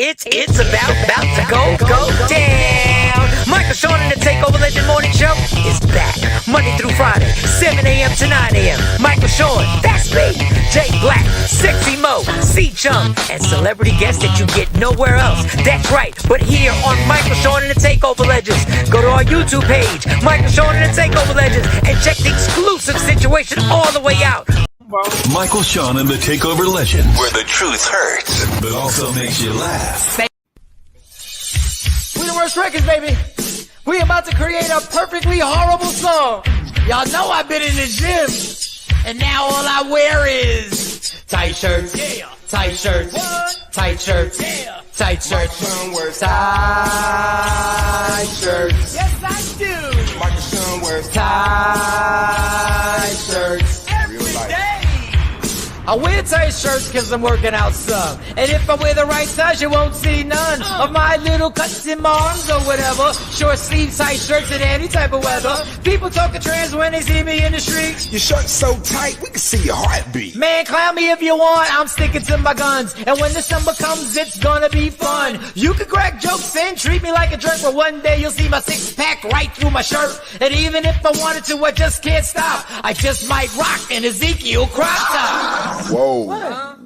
It's about to go down. Michael Sean and the Takeover Legend Morning Show is back Monday through Friday, 7 a.m. to 9 a.m. Michael Sean, that's me. Jay Black, Sexy Mo, C Chung, and celebrity guests that you get nowhere else. That's right, but here on Michael Sean and the Takeover Legends. Go to our YouTube page, Michael Sean and the Takeover Legends, and check the exclusive situation all the way out. Michael Sean and the Takeover Legends, where the truth hurts, but also makes you laugh. We the worst records, baby. We about to create a perfectly horrible song. Y'all know I've been in the gym, and now all I wear is tight shirts, tight shirts, tight shirts, tight shirts, tight shirts. Yes, I do. Michael Sean wears tight shirts every day. I wear tight shirts because I'm working out some. And if I wear the right size, you won't see none of my little cuts in my arms or whatever. Short sleeve tight shirts in any type of weather. People talking trans when they see me in the streets. Your shirt's so tight, we can see your heartbeat. Man, clown me if you want, I'm sticking to my guns. And when December comes, it's gonna be fun. You can crack jokes and treat me like a jerk, but one day you'll see my six-pack right through my shirt. And even if I wanted to, I just can't stop. I just might rock an Ezekiel crop top. Whoa. What?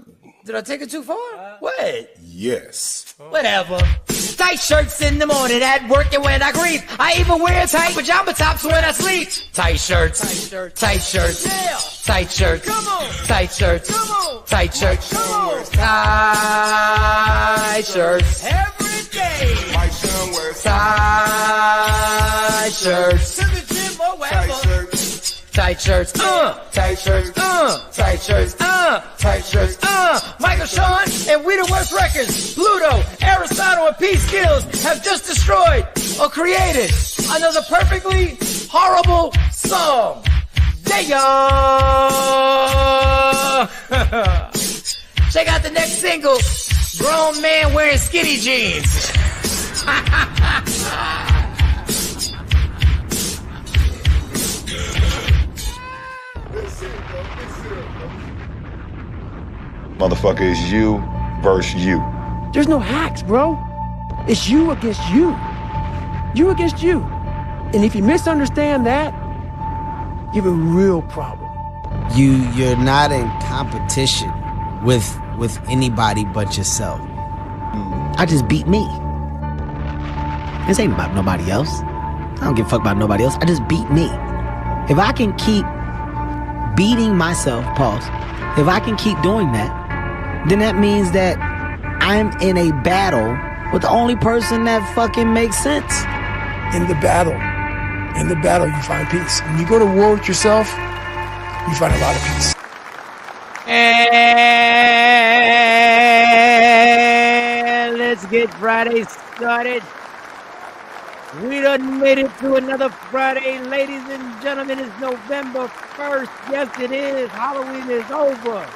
Did I take it too far? What? Yes. Whatever. Tight shirts in the morning at work and when I grieve. I even wear tight pajama tops when I sleep. Tight shirts. Tight shirts. Tight shirts. Yeah. Tight shirts. Come on. Tight shirts. Come on. Tight shirts. Come on. Tight shirts. Every day. My son wears tight shirts. To the gym or wherever. Tight shirts. Tight shirts, tight shirts, tight shirts, tight shirts, Michael Sean and We the Worst Records, Pluto, Aristotle, and P Skills have just destroyed or created another perfectly horrible song. Yeah. Check out the next single, Grown Man Wearing Skinny Jeans. Motherfucker, it's you versus you. There's no hacks, bro. It's you against you. You against you. And if you misunderstand that, you have a real problem. You're not in competition with anybody but yourself. I just beat me. This ain't about nobody else. I don't give a fuck about nobody else. I just beat me. If I can keep beating myself, pause, if I can keep doing that, then that means that I'm in a battle with the only person that fucking makes sense. In the battle, you find peace. When you go to war with yourself, you find a lot of peace. And let's get Friday started. We done made it to another Friday, ladies and gentlemen. It's November 1st. Yes, it is. Halloween is over.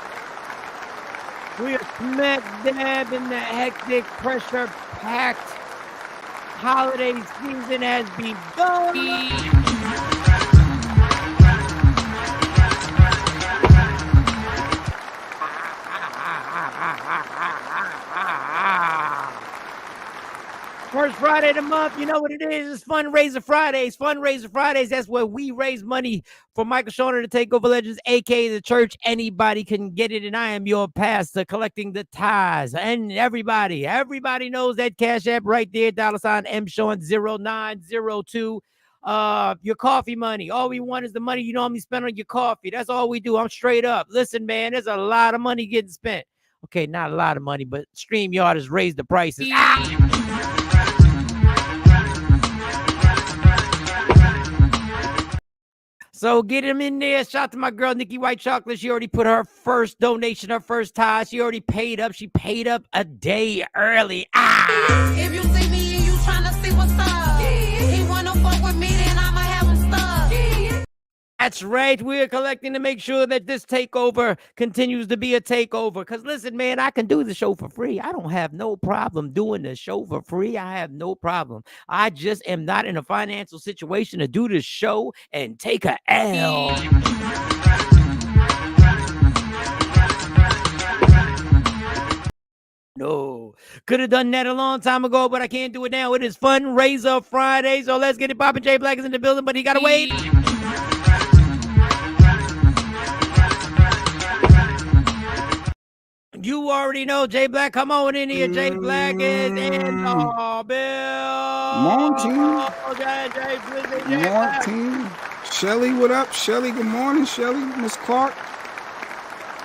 We are smack dab in the hectic, pressure-packed holiday season has begun. First Friday of the month, you know what it is. It's Fundraiser Fridays. Fundraiser Fridays, that's where we raise money for Michael Sean and the Takeover Legends, a.k.a. the church. Anybody can get it, and I am your pastor collecting the tithes. And everybody knows that Cash App right there, $MSean0902. Your coffee money. All we want is the money you normally spend on your coffee. That's all we do. I'm straight up. Listen, man, there's a lot of money getting spent. Okay, not a lot of money, but StreamYard has raised the prices. So get him in there. Shout out to my girl, Nikki White Chocolate. She already put her first donation, her first tie. She already paid up. She paid up a day early. If you see me and you tryna see what's up, he wanna fuck with me, then I'ma have him stuck. That's right. We're collecting to make sure that this takeover continues to be a takeover. Because listen, man, I can do the show for free. I don't have no problem doing the show for free. I have no problem. I just am not in a financial situation to do this show and take a L. No, could have done that a long time ago, but I can't do it now. It is Fundraiser Friday, so let's get it poppin'. Jay Black is in the building, but he gotta wait. You already know Jay Black. Come on in here. Jay Black is in the building. Morning. Shelly, what up? Shelly, good morning. Shelly, Miss Clark.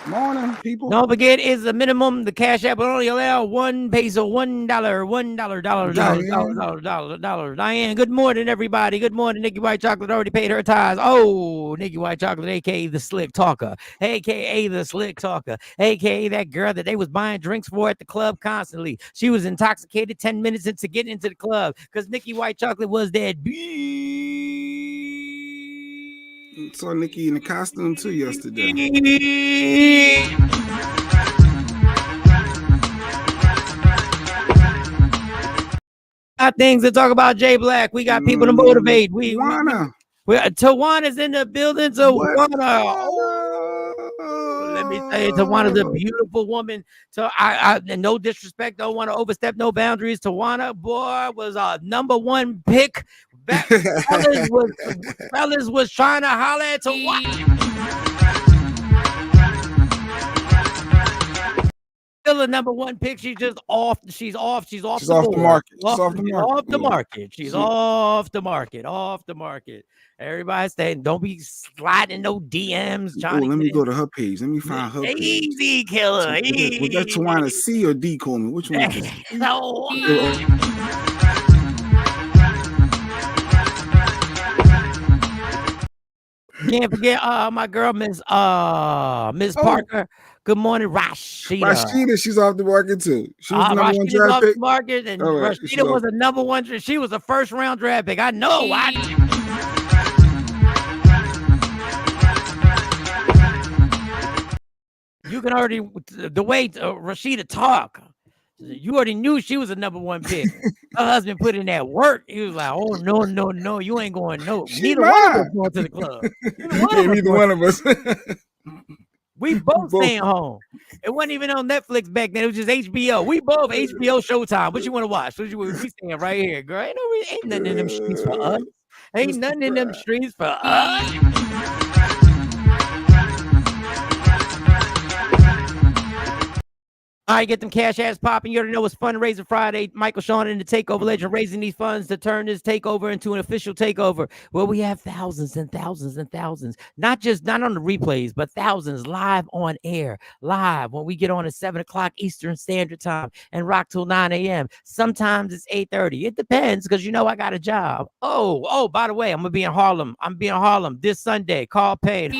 Morning, people. Don't forget, it's the minimum. The Cash App will only allow $1, $1. Diane, good morning, everybody. Good morning. Nikki White Chocolate already paid her tithes. Oh, Nikki White Chocolate, aka the Slick Talker, aka the Slick Talker, aka that girl that they was buying drinks for at the club constantly. She was intoxicated 10 minutes into getting into the club because Nikki White Chocolate was that Saw Nikki in the costume too yesterday. Got things to talk about, Jay Black. We got people to motivate. Tawana's in the building. Tawana. Let me tell you, Tawana's a beautiful woman. So I no disrespect, don't want to overstep no boundaries. Tawana, boy, was a #1 pick. Fellas was trying to holler at Tawana. Still a #1 pick. She's just off. She's off the market. Everybody staying. Don't be sliding no DMs. Let me go to her page. Let me find her page. Easy killer. Was that Tawana C or D, Coleman? Which one? Can't forget my girl, Miss Parker. Good morning, Rashida. She's off the market too. She was #1 draft pick. Market, and Rashida was a #1. She was a first-round draft pick. I know. You can already the way Rashida talk. You already knew she was a #1 pick. Her husband put in that work. He was like, "Oh no, you ain't going no." Neither one of us going to the club. Neither one of us. We both staying home. It wasn't even on Netflix back then. It was just HBO. We both HBO Showtime. What you want to watch? We staying right here, girl. Ain't nothing in them streets for us. Ain't nothing in them streets for us. All right, get them cash ass popping. You already know it's Fundraiser Friday. Michael Sean and the Takeover Legend raising these funds to turn this takeover into an official takeover. Well, we have thousands and thousands and thousands, not on the replays, but thousands live on air, live when we get on at 7 o'clock Eastern Standard Time and rock till 9 a.m. Sometimes it's 8:30. It depends because I got a job. Oh, by the way, I'm gonna be in Harlem. I'm being in Harlem this Sunday. Call paid.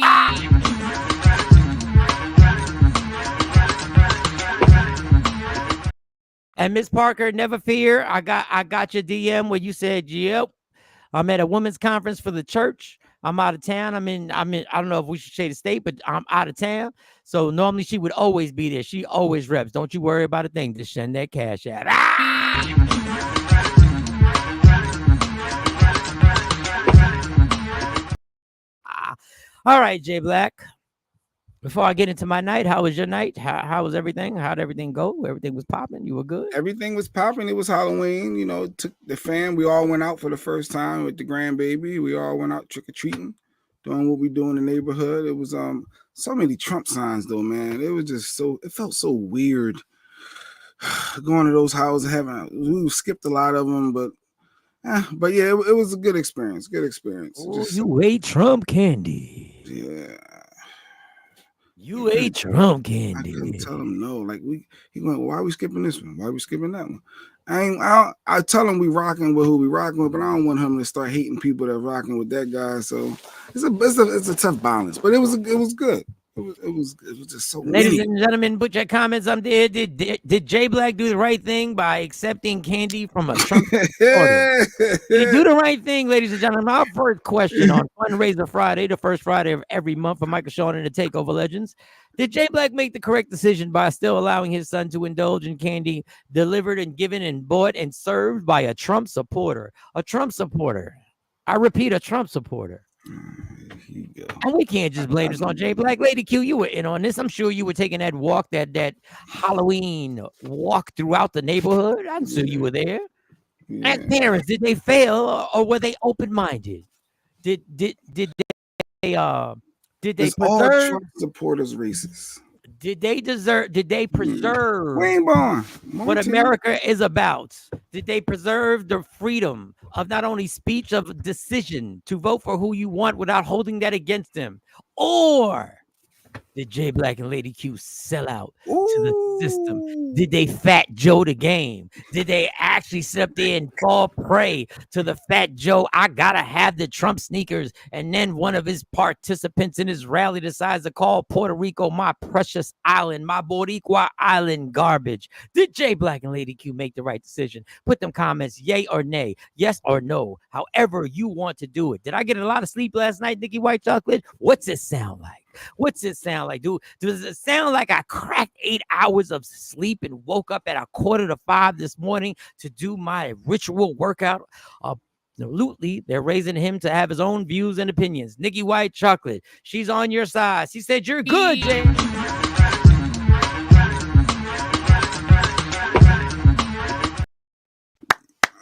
And Miss Parker, never fear. I got your DM where you said, "Yep, I'm at a women's conference for the church. I'm out of town. I'm in. I don't know if we should say the state, but I'm out of town. So normally she would always be there. She always reps. Don't you worry about a thing. Just send that cash out." All right, Jay Black. Before I get into my night, how was your night? How was everything? How'd everything go? Everything was popping? You were good? Everything was popping. It was Halloween. Took the fam. We all went out for the first time with the grandbaby. We all went out trick-or-treating, doing what we do in the neighborhood. It was so many Trump signs, though, man. It was just it felt so weird going to those houses. We skipped a lot of them, but yeah, it was a good experience. Oh, you ate Trump candy. Yeah. You ate Trump candy. I couldn't tell him no. Like he went, why are we skipping this one? Why are we skipping that one? I tell him we rocking with who we rocking with, but I don't want him to start hating people that rocking with that guy. So it's a tough balance, but it was good. It was just so. Ladies and gentlemen, put your comments up there. Did Jay Black do the right thing by accepting candy from a Trump supporter? Did he do the right thing, ladies and gentlemen? Our first question on Fundraiser Friday, the first Friday of every month for Michael Sean and the Takeover Legends. Did Jay Black make the correct decision by still allowing his son to indulge in candy delivered and given and bought and served by a Trump supporter? A Trump supporter. I repeat, a Trump supporter. you go. And we can't just blame this on J Black. Lady Q, you were in on this. I'm sure you were taking that walk, that Halloween walk throughout the neighborhood. I'm sure you were there. As parents, did they fail or were they open-minded? Did they All preserve? Trump supporters racist. Did they preserve Wayne what America is about? Did they preserve the freedom of not only speech, of decision to vote for who you want without holding that against them? Or did J Black and Lady Q sell out to the system? Did they fat Joe the game? Did they actually sit up there and fall prey to the fat Joe? I gotta have the Trump sneakers. And then one of his participants in his rally decides to call Puerto Rico my precious island, my Boricua island garbage. Did J Black and Lady Q make the right decision? Put them comments, yay or nay, yes or no, however you want to do it. Did I get a lot of sleep last night, Nikki White Chocolate? What's it sound like? What's it sound like, dude? Does it sound like I cracked 8 hours of sleep and woke up at 4:45 this morning to do my ritual workout? Absolutely, they're raising him to have his own views and opinions. Nikki White Chocolate, she's on your side. She said, you're good, Jay.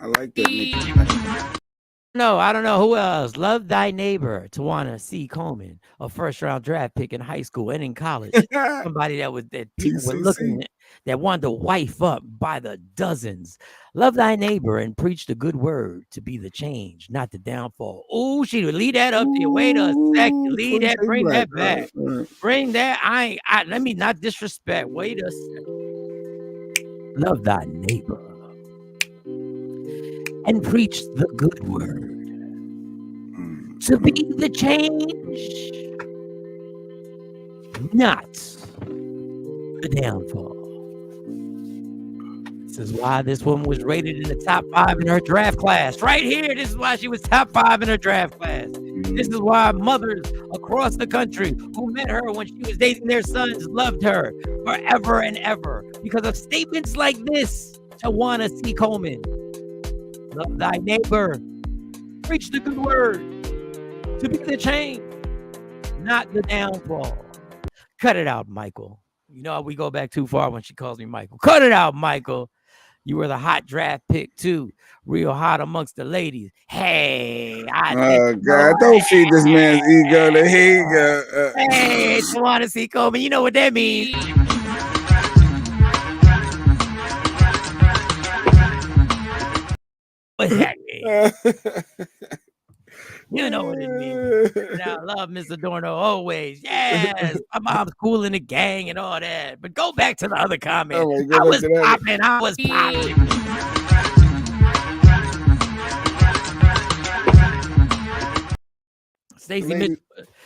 I like that, Nikki. No, I don't know who else. Love thy neighbor, Tawana C. Coleman, a first-round draft pick in high school and in college. Somebody that people were looking at, that wanted to wife up by the dozens. Love thy neighbor and preach the good word to be the change, not the downfall. Oh, she would lead that up there. Wait a second. Lead that, bring that back. Bring that. Let me not disrespect. Wait a second. Love thy neighbor and preach the good word to be the change, not the downfall. This is why this woman was rated in the top 5 in her draft class. Right here, this is why she was top 5 in her draft class. This is why mothers across the country who met her when she was dating their sons loved her forever and ever because of statements like this. Tawana C. Coleman. Love thy neighbor. Preach the good word to be the change, not the downfall. Cut it out, Michael. You know, we go back too far when she calls me Michael. Cut it out, Michael. You were the hot draft pick, too. Real hot amongst the ladies. Hey. Oh, God. Don't feed this man's ego. Here you go. Hey, Tawana C. Coleman. You know what that means. What's that mean? You know what it means. And I love Mr. Adorno always. Yes, my mom's cool in the gang and all that. But go back to the other comment. I was popping. Stacey Mitchell,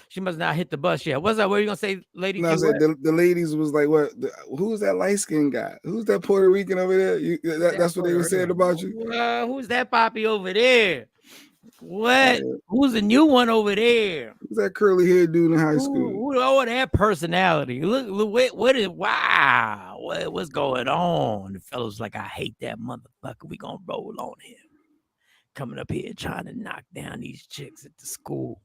she must not hit the bus yet. What's that? What are you gonna say, lady? No, I said the ladies was like, what? Who's that light skinned guy? Who's that Puerto Rican over there? That's what they were saying about you. Who's that poppy over there? What? Who's the new one over there? Who's that curly haired dude in high school? Oh, that personality. Look, what's going on? The fellow's like, I hate that motherfucker. We gonna roll on him. Coming up here trying to knock down these chicks at the school.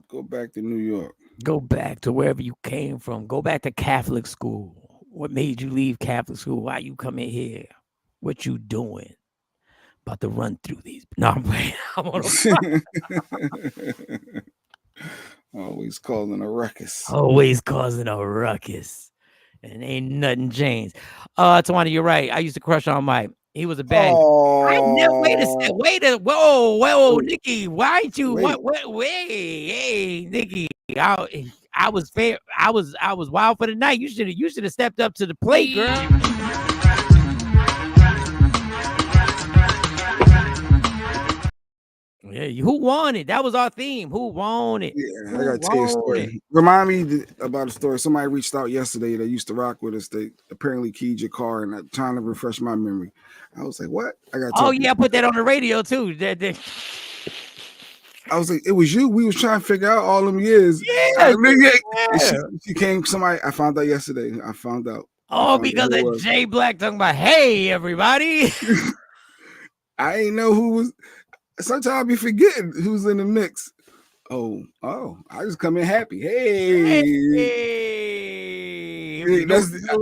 Go back to New York. Go back to wherever you came from. Go back to Catholic school. What made you leave Catholic school? Why you coming here? What you doing? About to run through these. No, I'm playing. Always causing a ruckus. Always causing a ruckus. And ain't nothing changed. Tawana, you're right. I used to crush on Mike. He was a bad. Wait a second. Whoa, Nikki. Why ain't you? Hey, Nikki. I was fair. I was wild for the night. You should have stepped up to the plate, girl. Yeah, who won it? That was our theme. Who won it? Yeah, I gotta tell you a story. Remind me about a story. Somebody reached out yesterday that used to rock with us. They apparently keyed your car, and I'm trying to refresh my memory. I was like, "What?" I got. I put that on the radio too. I was like, "It was you." We was trying to figure out all them years. Yeah. She came. Somebody. I found out yesterday. I found out. Because of Jay Black talking about, "Hey, everybody." I ain't know who was. Sometimes I be forgetting who's in the mix. Oh, I just come in happy. Hey, Hey, hey,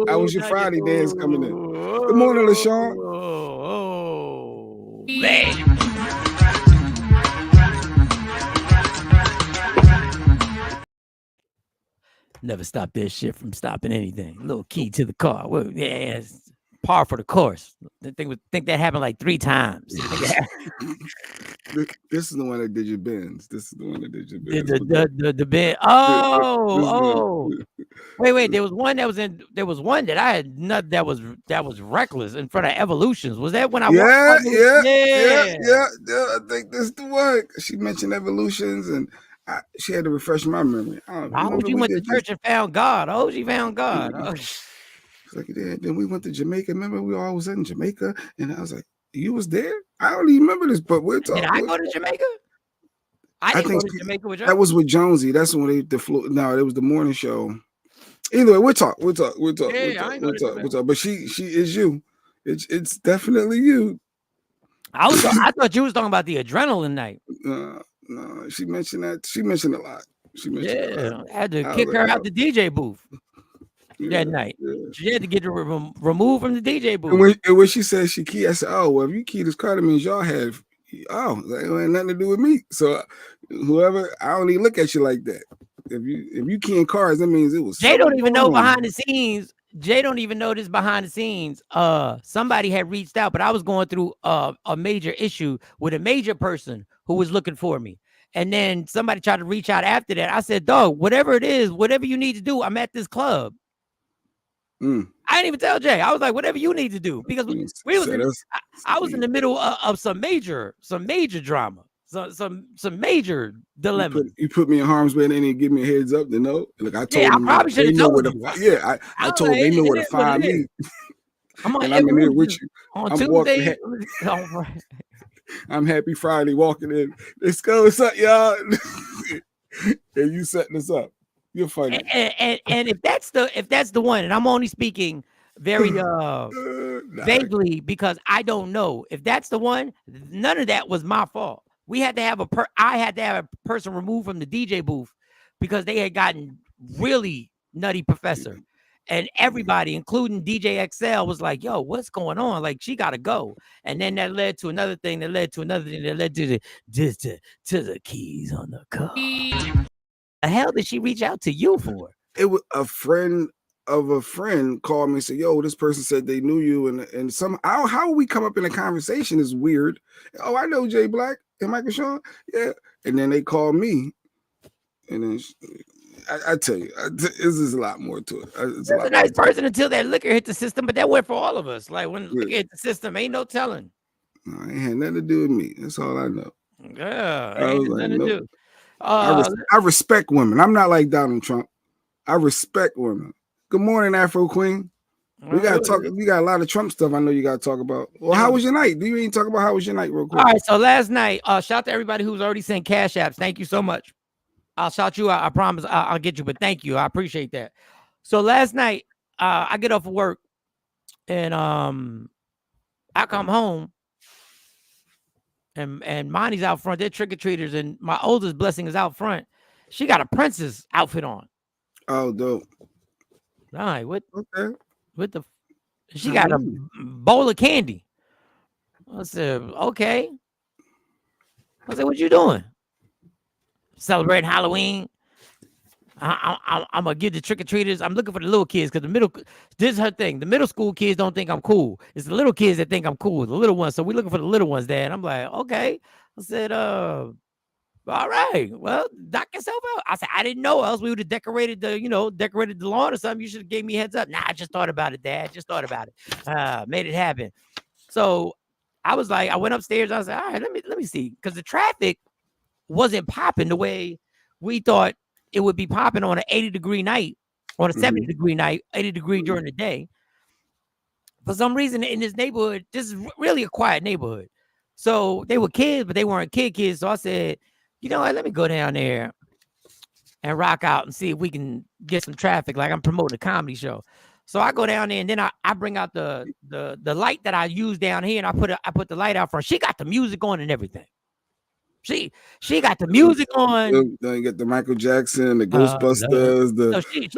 I was your Friday dance coming in. Good morning, LaShawn. Oh, man. Never stop that shit from stopping anything. Little key to the car. Well, yeah, it's par for the course. I think that happened like 3 times. This is the one that did your bends. This is the one that did your bends. The bit. Oh. Wait. There was one that I had not that was reckless in front of Evolutions. Was that when I Yeah. I think this is the one. She mentioned Evolutions, and she had to refresh my memory. She went to church and found God. Oh, she found God. Oh. It's like, yeah. Then we went to Jamaica. Remember, we all was in Jamaica, and I was like, "You was there? I don't even remember this." But we're talking. Did I go to Jamaica? I didn't go to Jamaica with y'all. That was with Jonesy. That's when No, it was the morning show. Either way, we'll talk. We'll talk. Yeah, we'll talk. But she is you. It's definitely you. I thought you was talking about the adrenaline night. No, she mentioned that. She mentioned a lot. I had to kick her out the DJ booth that night. Yeah. She had to get removed from the DJ booth. And when she said she keyed, I said, "Oh, well, if you keyed this car, that means y'all have." Oh, that ain't nothing to do with me. So whoever, I don't even look at you like that. If you keying cars, that means it was. Jay don't even know behind the scenes. Jay don't even know this behind the scenes. Somebody had reached out, but I was going through a major issue with a major person who was looking for me. And then somebody tried to reach out after that. I said, "Dog, whatever it is, whatever you need to do, I'm at this club." I didn't even tell Jay. I was like, "Whatever you need to do," because I was in the middle of some major drama, some major dilemma. You put me in harm's way and then give me a heads up to know. Like I told them, I probably should have told you. I told them they know where to find me. I'm in there with you on Tuesday. I'm happy Friday walking in. Let's go. What's up, y'all? And you setting us up. You're funny. And if that's the one, and I'm only speaking very vaguely because I don't know if that's the one. None of that was my fault. We had to have I had to have a person removed from the DJ booth because they had gotten really nutty professor. And everybody, including DJ XL, was like, "Yo, what's going on? Like, she gotta go." And then that led to another thing. That led to another thing. That led to the keys on the car. The hell did she reach out to you for? It was a friend of a friend called me and said, "Yo, this person said they knew you, and somehow how we come up in a conversation is weird." Oh, I know Jay Black and Michael Sean, yeah. And then they called me, and then. I tell you, this is a lot more to it. It's a nice person until that liquor hit the system, but that went for all of us. Like when liquor hit the system, ain't no telling. No, it had nothing to do with me. That's all I know. Yeah, ain't nothing to do. I respect women. I'm not like Donald Trump. I respect women. Good morning, Afro Queen. We gotta talk. We got a lot of Trump stuff. I know you gotta talk about. Well, how was your night? Do you even talk about how was your night, real quick? All right. So last night, shout out to everybody who's already sent cash apps. Thank you so much. I'll shout you out. I promise I'll get you, but thank you. I appreciate that. So last night, I get off of work and I come home and Monty's out front. They're trick-or-treaters, and my oldest Blessing is out front. She got a princess outfit on. Oh, dope. All right, what? Okay. What the? She got a bowl of candy. I said, okay. I said, what you doing? Celebrating Halloween. I'm gonna give the trick-or-treaters. I'm looking for the little kids because this is her thing. The middle school kids don't think I'm cool. It's the little kids that think I'm cool, the little ones. So we're looking for the little ones there. And I'm like, okay. I said, all right. Well, knock yourself out. I said, I didn't know, else we would have decorated the lawn or something. You should have gave me a heads up. Nah, I just thought about it, Dad. Just thought about it. Made it happen. So I was like, I went upstairs. I was like, all right, let me see. Because the traffic wasn't popping the way we thought it would be popping on an 80-degree night, on a 70-degree night, 80-degree during the day. For some reason in this neighborhood, this is really a quiet neighborhood. So they were kids, but they weren't kids. So I said, you know what, let me go down there and rock out and see if we can get some traffic. Like I'm promoting a comedy show. So I go down there and then I bring out the light that I use down here and I put the light out front. She got the music on and everything. She got the music on. Then you get the Michael Jackson, the No. Ghostbusters, So she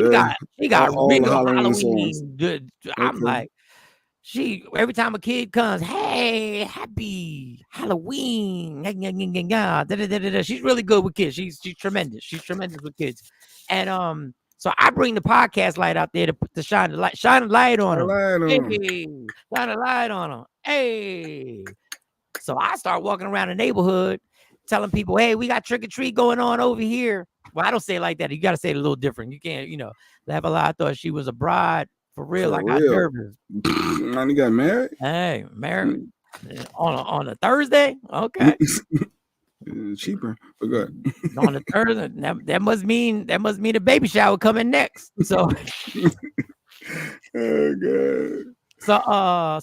got all the real Halloween songs. Halloween. I'm Okay. like, every time a kid comes, hey, happy Halloween. She's really good with kids. She's tremendous. She's tremendous with kids. And so I bring the podcast light out there to shine a light on them. Hey, shine a light on them. Hey. So I start walking around the neighborhood telling people, hey, we got trick or treat going on over here. Well, I don't say it like that. You got to say it a little different. You can't, laugh a lot. I thought she was a bride for real. I got nervous. Man, you got married? Hey, married on a Thursday? Okay. Cheaper, but good. On a Thursday, that must mean the baby shower coming next. So, oh god. So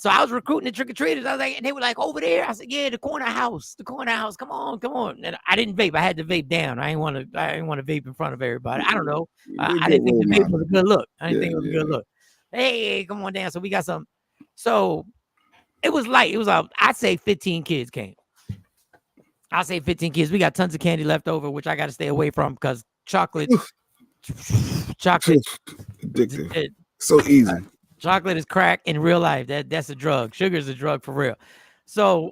I was recruiting the trick or treaters. I was like, and they were like, over there. I said, yeah, the corner house. Come on. And I didn't vape. I had to vape down. I didn't want to vape in front of everybody. I don't know. I didn't think the vape was a good look. I didn't think it was a good look. Hey, come on down. So we got some. So it was light. It was I'd say 15 kids came. I'll say 15 kids. We got tons of candy left over, which I got to stay away from because chocolate addictive. So easy. Chocolate is crack in real life. That's a drug. Sugar is a drug for real. So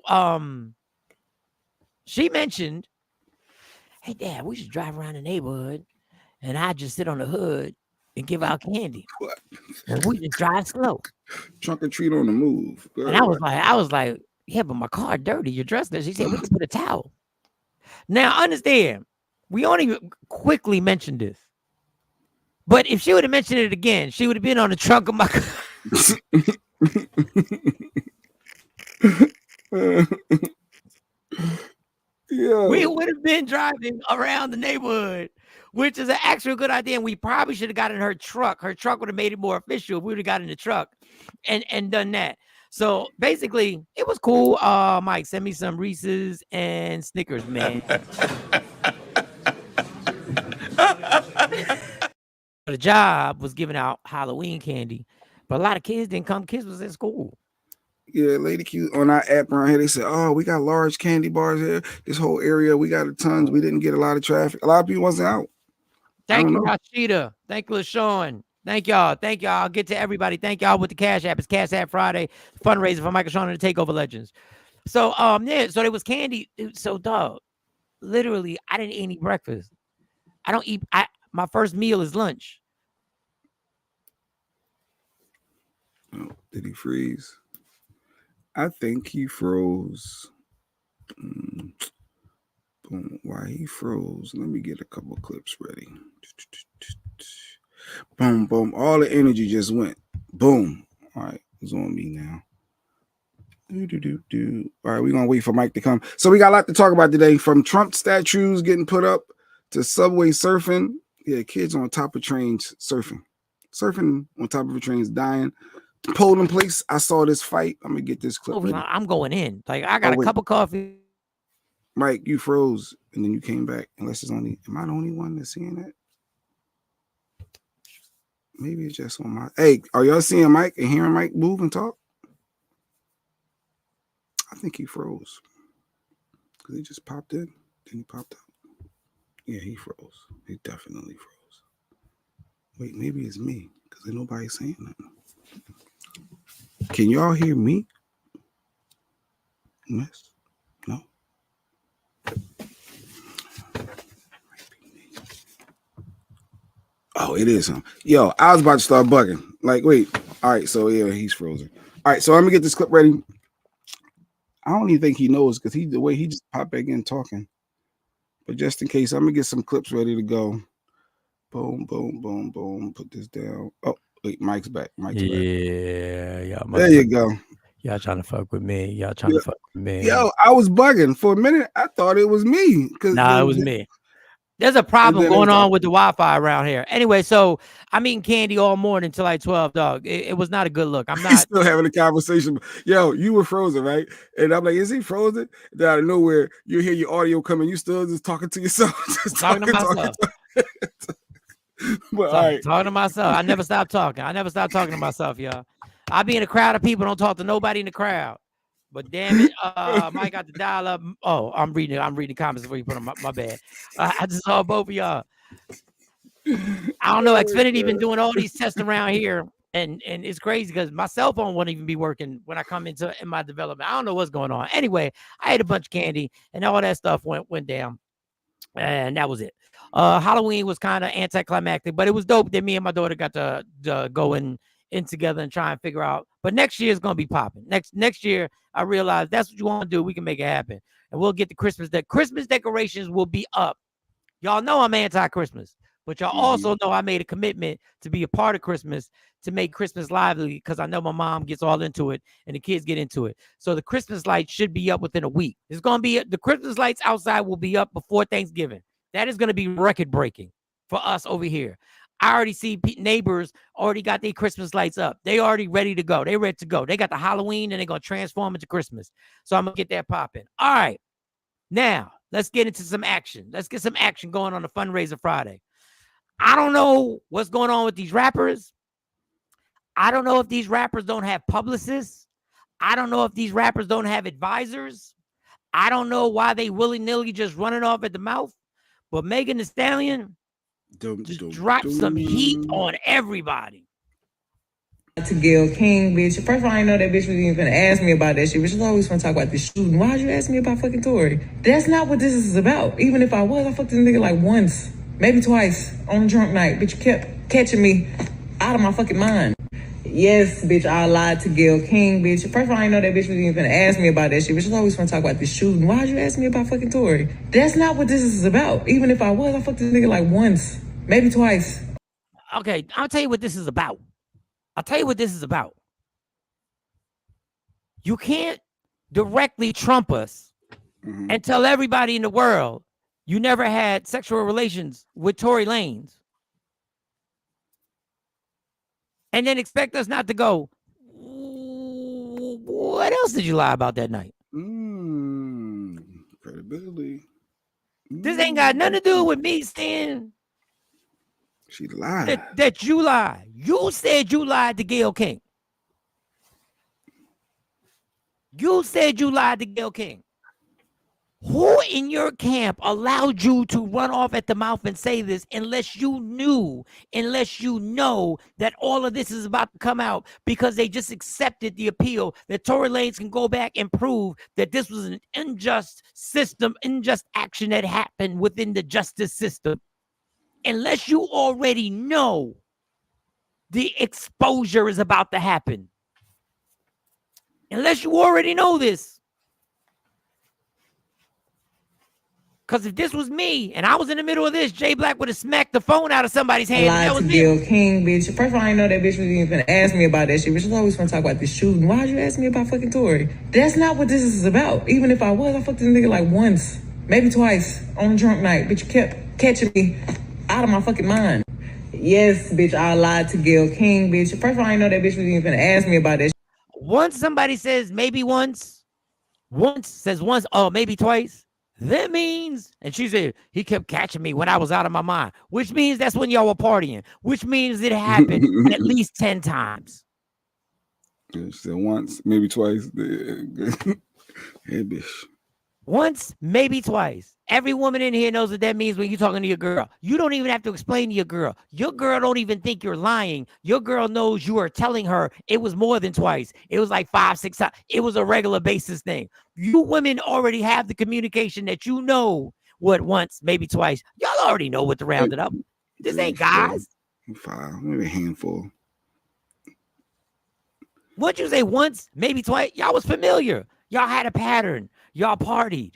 she mentioned, hey, Dad, we should drive around the neighborhood and I just sit on the hood and give out candy. What? And we just drive slow. Trunk or treat on the move. Good. And I was like, yeah, but my car dirty. You're dressed there. She said, we can put a towel. Now, understand, we only quickly mentioned this. But if she would have mentioned it again, she would have been on the trunk of my car. Yeah. We would have been driving around the neighborhood, which is an actual good idea. And we probably should have gotten her truck. Her truck would have made it more official if we would have gotten in the truck and done that. So basically, it was cool. Mike, send me some Reese's and Snickers, man. The job was giving out Halloween candy, but a lot of kids didn't come. Kids was in school. Yeah, Lady Q on our app around here, they said, oh, we got large candy bars here. This whole area, we got tons. We didn't get a lot of traffic. A lot of people wasn't out. Thank you, Rashida. Thank you, LaShawn. Thank y'all. I'll get to everybody. Thank y'all with the Cash App. It's Cash App Friday fundraiser for Michael Sean and the Takeover Legends. So yeah, so there was candy. So dog, literally, I didn't eat any breakfast. I don't eat. My first meal is lunch. Oh, did he freeze? I think he froze. Boom. Why he froze? Let me get a couple clips ready. Boom, boom. All the energy just went. Boom. All right, it's on me now. All right, we're gonna wait for Mike to come. So we got a lot to talk about today, from Trump statues getting put up to subway surfing. Yeah, kids on top of trains surfing on top of the trains, dying. Polling place. I saw this fight. I'm gonna get this clip. I'm going in. Like I got a cup of coffee. Mike, you froze and then you came back. Unless it's only, am I the only one that's seeing that? Maybe it's just on my. Hey, are y'all seeing Mike and hearing Mike move and talk? I think he froze because he just popped in. Then he popped out. Yeah, he froze. He definitely froze. Wait, maybe it's me because ain't nobody saying nothing. Can y'all hear me? Yes? No? Oh, it is him. Yo, I was about to start bugging. Like, wait. All right, so yeah, he's frozen. All right, so let me get this clip ready. I don't even think he knows because the way he just popped back in talking. But just in case, I'm gonna get some clips ready to go. Boom, boom, boom, boom. Put this down. Oh, wait, Mike's back. Mike's back. Yeah. There you go. Y'all trying to fuck with me. Yo, I was bugging for a minute. I thought it was me. Nah, it was me. There's a problem going on with the Wi-Fi around here. Anyway, so I'm eating candy all morning until like 12, dog. It was not a good look. I'm not still having a conversation. Yo, you were frozen, right? And I'm like, is he frozen? Then out of nowhere, you hear your audio coming. You still just talking to yourself. Just talking to myself. But, all right. Talking to myself. I never stop talking. I never stop talking to myself, y'all. I be in a crowd of people. Don't talk to nobody in the crowd. But damn it, Mike got to dial up. Oh, I'm reading comments before you put on my bad. I just saw both of y'all. I don't know. Xfinity been doing all these tests around here, and it's crazy because my cell phone won't even be working when I come in my development. I don't know what's going on. Anyway, I ate a bunch of candy, and all that stuff went down, and that was it. Halloween was kind of anticlimactic, but it was dope that me and my daughter got to go in together and try and figure out. But next year is gonna be popping. Next year, I realized that's what you want to do. We can make it happen, and we'll get the Christmas decorations will be up. Y'all know I'm anti-Christmas, but y'all also know I made a commitment to be a part of Christmas, to make Christmas lively, because I know my mom gets all into it and the kids get into it. So the Christmas lights should be up within a week. It's going to be the Christmas lights outside will be up before Thanksgiving. That is going to be record breaking for us over here. I already see neighbors already got their Christmas lights up. They already ready to go. They ready to go. They got the Halloween and they're going to transform into Christmas. So I'm going to get that popping. All right. Now, let's get into some action. Let's get some action going on the Fundraiser Friday. I don't know what's going on with these rappers. I don't know if these rappers don't have publicists. I don't know if these rappers don't have advisors. I don't know why they willy-nilly just running off at the mouth. But Megan Thee Stallion just dropped some heat on everybody. To Gayle King, bitch. First of all, I didn't know that bitch was even gonna ask me about that shit. But she's always gonna talk about this shooting. Why'd you ask me about fucking Tory? That's not what this is about. Even if I was, I fucked this nigga like once, maybe twice on a drunk night. Bitch, you kept catching me out of my fucking mind. Yes, bitch, I lied to Gayle King, bitch. First of all, I didn't know that bitch was even gonna ask me about that shit. But she's always gonna talk about this shooting. Why'd you ask me about fucking Tory? That's not what this is about. Even if I was, I fucked this nigga like once, maybe twice. Okay, I'll tell you what this is about. You can't directly trump us and tell everybody in the world you never had sexual relations with Tory Lanez, and then expect us not to go, what else did you lie about that night? Credibility. This ain't got nothing to do with me saying she lied. That you lied. You said you lied to Gayle King. You said you lied to Gayle King. Who in your camp allowed you to run off at the mouth and say this unless you know that all of this is about to come out because they just accepted the appeal that Tory Lanez can go back and prove that this was an unjust action that happened within the justice system? Unless you already know the exposure is about to happen. Unless you already know this. Because if this was me and I was in the middle of this, Jay Black would have smacked the phone out of somebody's hand. I lied to Gayle King, bitch. First of all, I didn't know that bitch was even gonna ask me about that shit. Bitch was always gonna talk about this shooting. Why'd you ask me about fucking Tory? That's not what this is about. Even if I was, I fucked this nigga like once, maybe twice on a drunk night. Bitch, you kept catching me out of my fucking mind. Yes, bitch, I lied to Gayle King, bitch. First of all, I didn't know that bitch was even gonna ask me about that. Once somebody says maybe once says once, oh, maybe twice. That means, and she said, he kept catching me when I was out of my mind, which means that's when y'all were partying, which means it happened at least 10 times. She said once, maybe twice. Hey, bitch. Once, maybe twice. Every woman in here knows what that means when you're talking to your girl. You don't even have to explain to your girl. Your girl don't even think you're lying. Your girl knows you are telling her it was more than twice. It was like 5, 6 times. It was a regular basis thing. You women already have the communication that you know what once, maybe twice. Y'all already know what to round it up. This ain't guys. 5, maybe a handful. Once you say once, maybe twice, y'all was familiar. Y'all had a pattern. Y'all partied.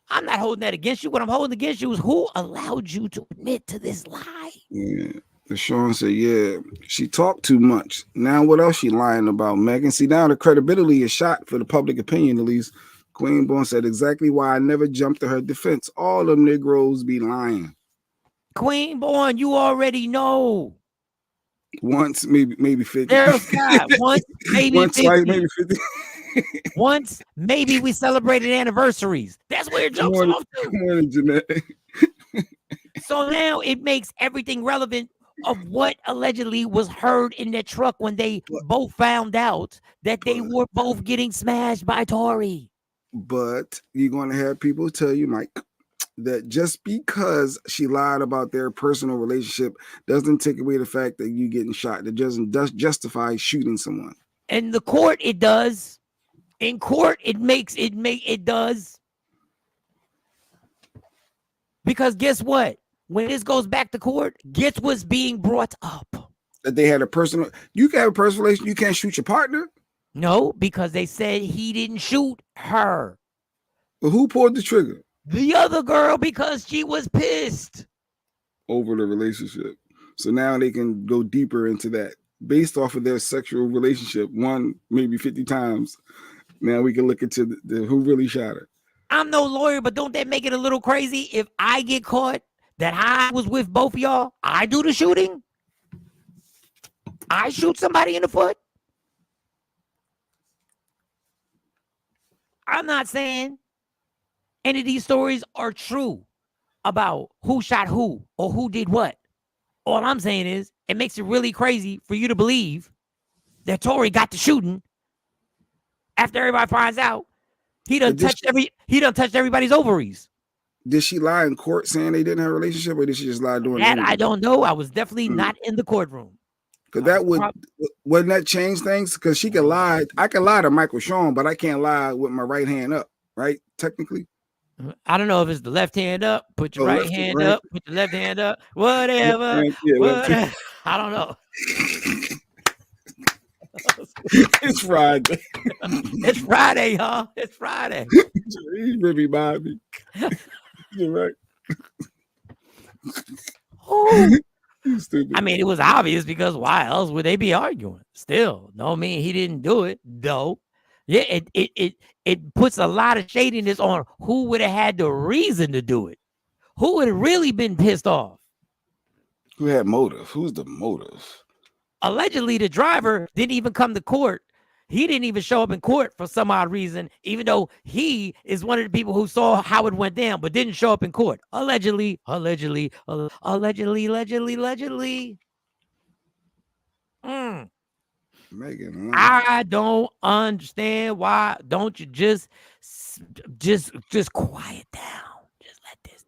I'm not holding that against you. What I'm holding against you is who allowed you to admit to this lie. Yeah. Sean said, yeah, she talked too much. Now what else she lying about, Megan? See, now the credibility is shot for the public opinion, at least. Queen Born said exactly why I never jumped to her defense. All them Negroes be lying. Queen Born, you already know. Once, maybe 50. There's God. Once, maybe once, 50. Twice, maybe 50. Once, maybe we celebrated anniversaries. That's where it jumps off to. Good morning, Jeanette. So now it makes everything relevant of what allegedly was heard in their truck when they both found out that they were both getting smashed by Tory. But you're going to have people tell you, Mike, that just because she lied about their personal relationship doesn't take away the fact that you getting shot. That doesn't justify shooting someone. In the court, it does. In court, it does. Because guess what? When this goes back to court, guess what's being brought up? That they had a personal. You can have a personal relation. You can't shoot your partner. No, because they said he didn't shoot her. Well, who pulled the trigger? The other girl, because she was pissed over the relationship. So now they can go deeper into that based off of their sexual relationship, one maybe 50 times. Now we can look into the who really shot her. I'm no lawyer, but don't that make it a little crazy if I get caught that I was with both of y'all? I do the shooting. I shoot somebody in the foot. I'm not saying any of these stories are true about who shot who or who did what. All I'm saying is it makes it really crazy for you to believe that Tory got the shooting after everybody finds out he done touched everybody's ovaries. Did she lie in court saying they didn't have a relationship, or did she just lie during that? I don't know. I was definitely not in the courtroom. Because that wouldn't that change things? Because she can lie. I can lie to Michael Sean, but I can't lie with my right hand up, right? Technically. I don't know if it's the left hand up, put your right hand up, put your left hand up, whatever. Whatever. I don't know. It's Friday. It's Friday, y'all. It's Friday. He's really behind me. You're right. Oh. I mean, it was obvious because why else would they be arguing? Still, no, mean he didn't do it, though. Yeah, it puts a lot of shadiness on who would have had the reason to do it. Who would have really been pissed off? Who had motive? Who's the motive? Allegedly, the driver didn't even come to court. He didn't even show up in court for some odd reason, even though he is one of the people who saw how it went down, but didn't show up in court. Allegedly. Megan, I don't understand why. Don't you just quiet down? Just let this.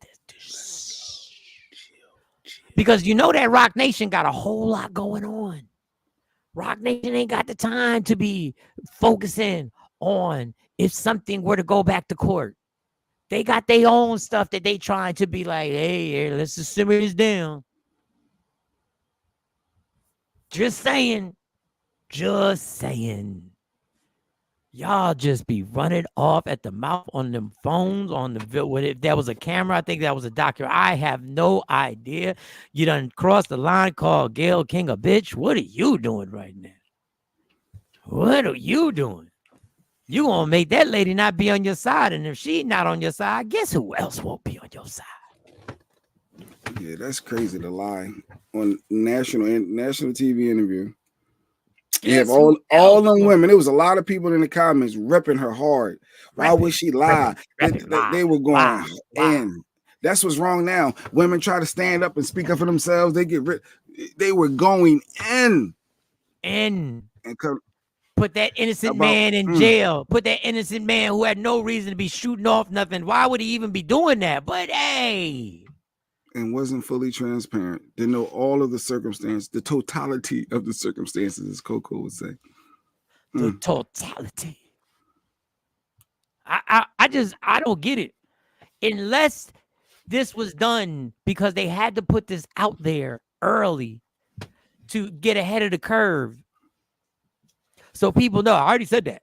Because you know that Rock Nation got a whole lot going on. Rock Nation ain't got the time to be focusing on if something were to go back to court. They got their own stuff that they trying to be like, hey, let's just simmer this down. Just saying. Y'all just be running off at the mouth on them phones, on the if that was a camera, I think that was a document. I have no idea. You done crossed the line, called Gayle King a bitch. What are you doing right now? What are you doing? You gonna make that lady not be on your side, and if she's not on your side, guess who else won't be on your side? Yeah, that's crazy to lie on national TV interview. You have all them women. There was a lot of people in the comments ripping her hard. Why would she lie? They were going in. That's what's wrong now. Women try to stand up and speak up for themselves. They get they were going in. And put that innocent man in jail. Put that innocent man who had no reason to be shooting off nothing. Why would he even be doing that? But hey. And wasn't fully transparent. Didn't know all of the circumstance, the totality of the circumstances, as Coco would say. The totality. I don't get it. Unless this was done because they had to put this out there early to get ahead of the curve. So people know. I already said that.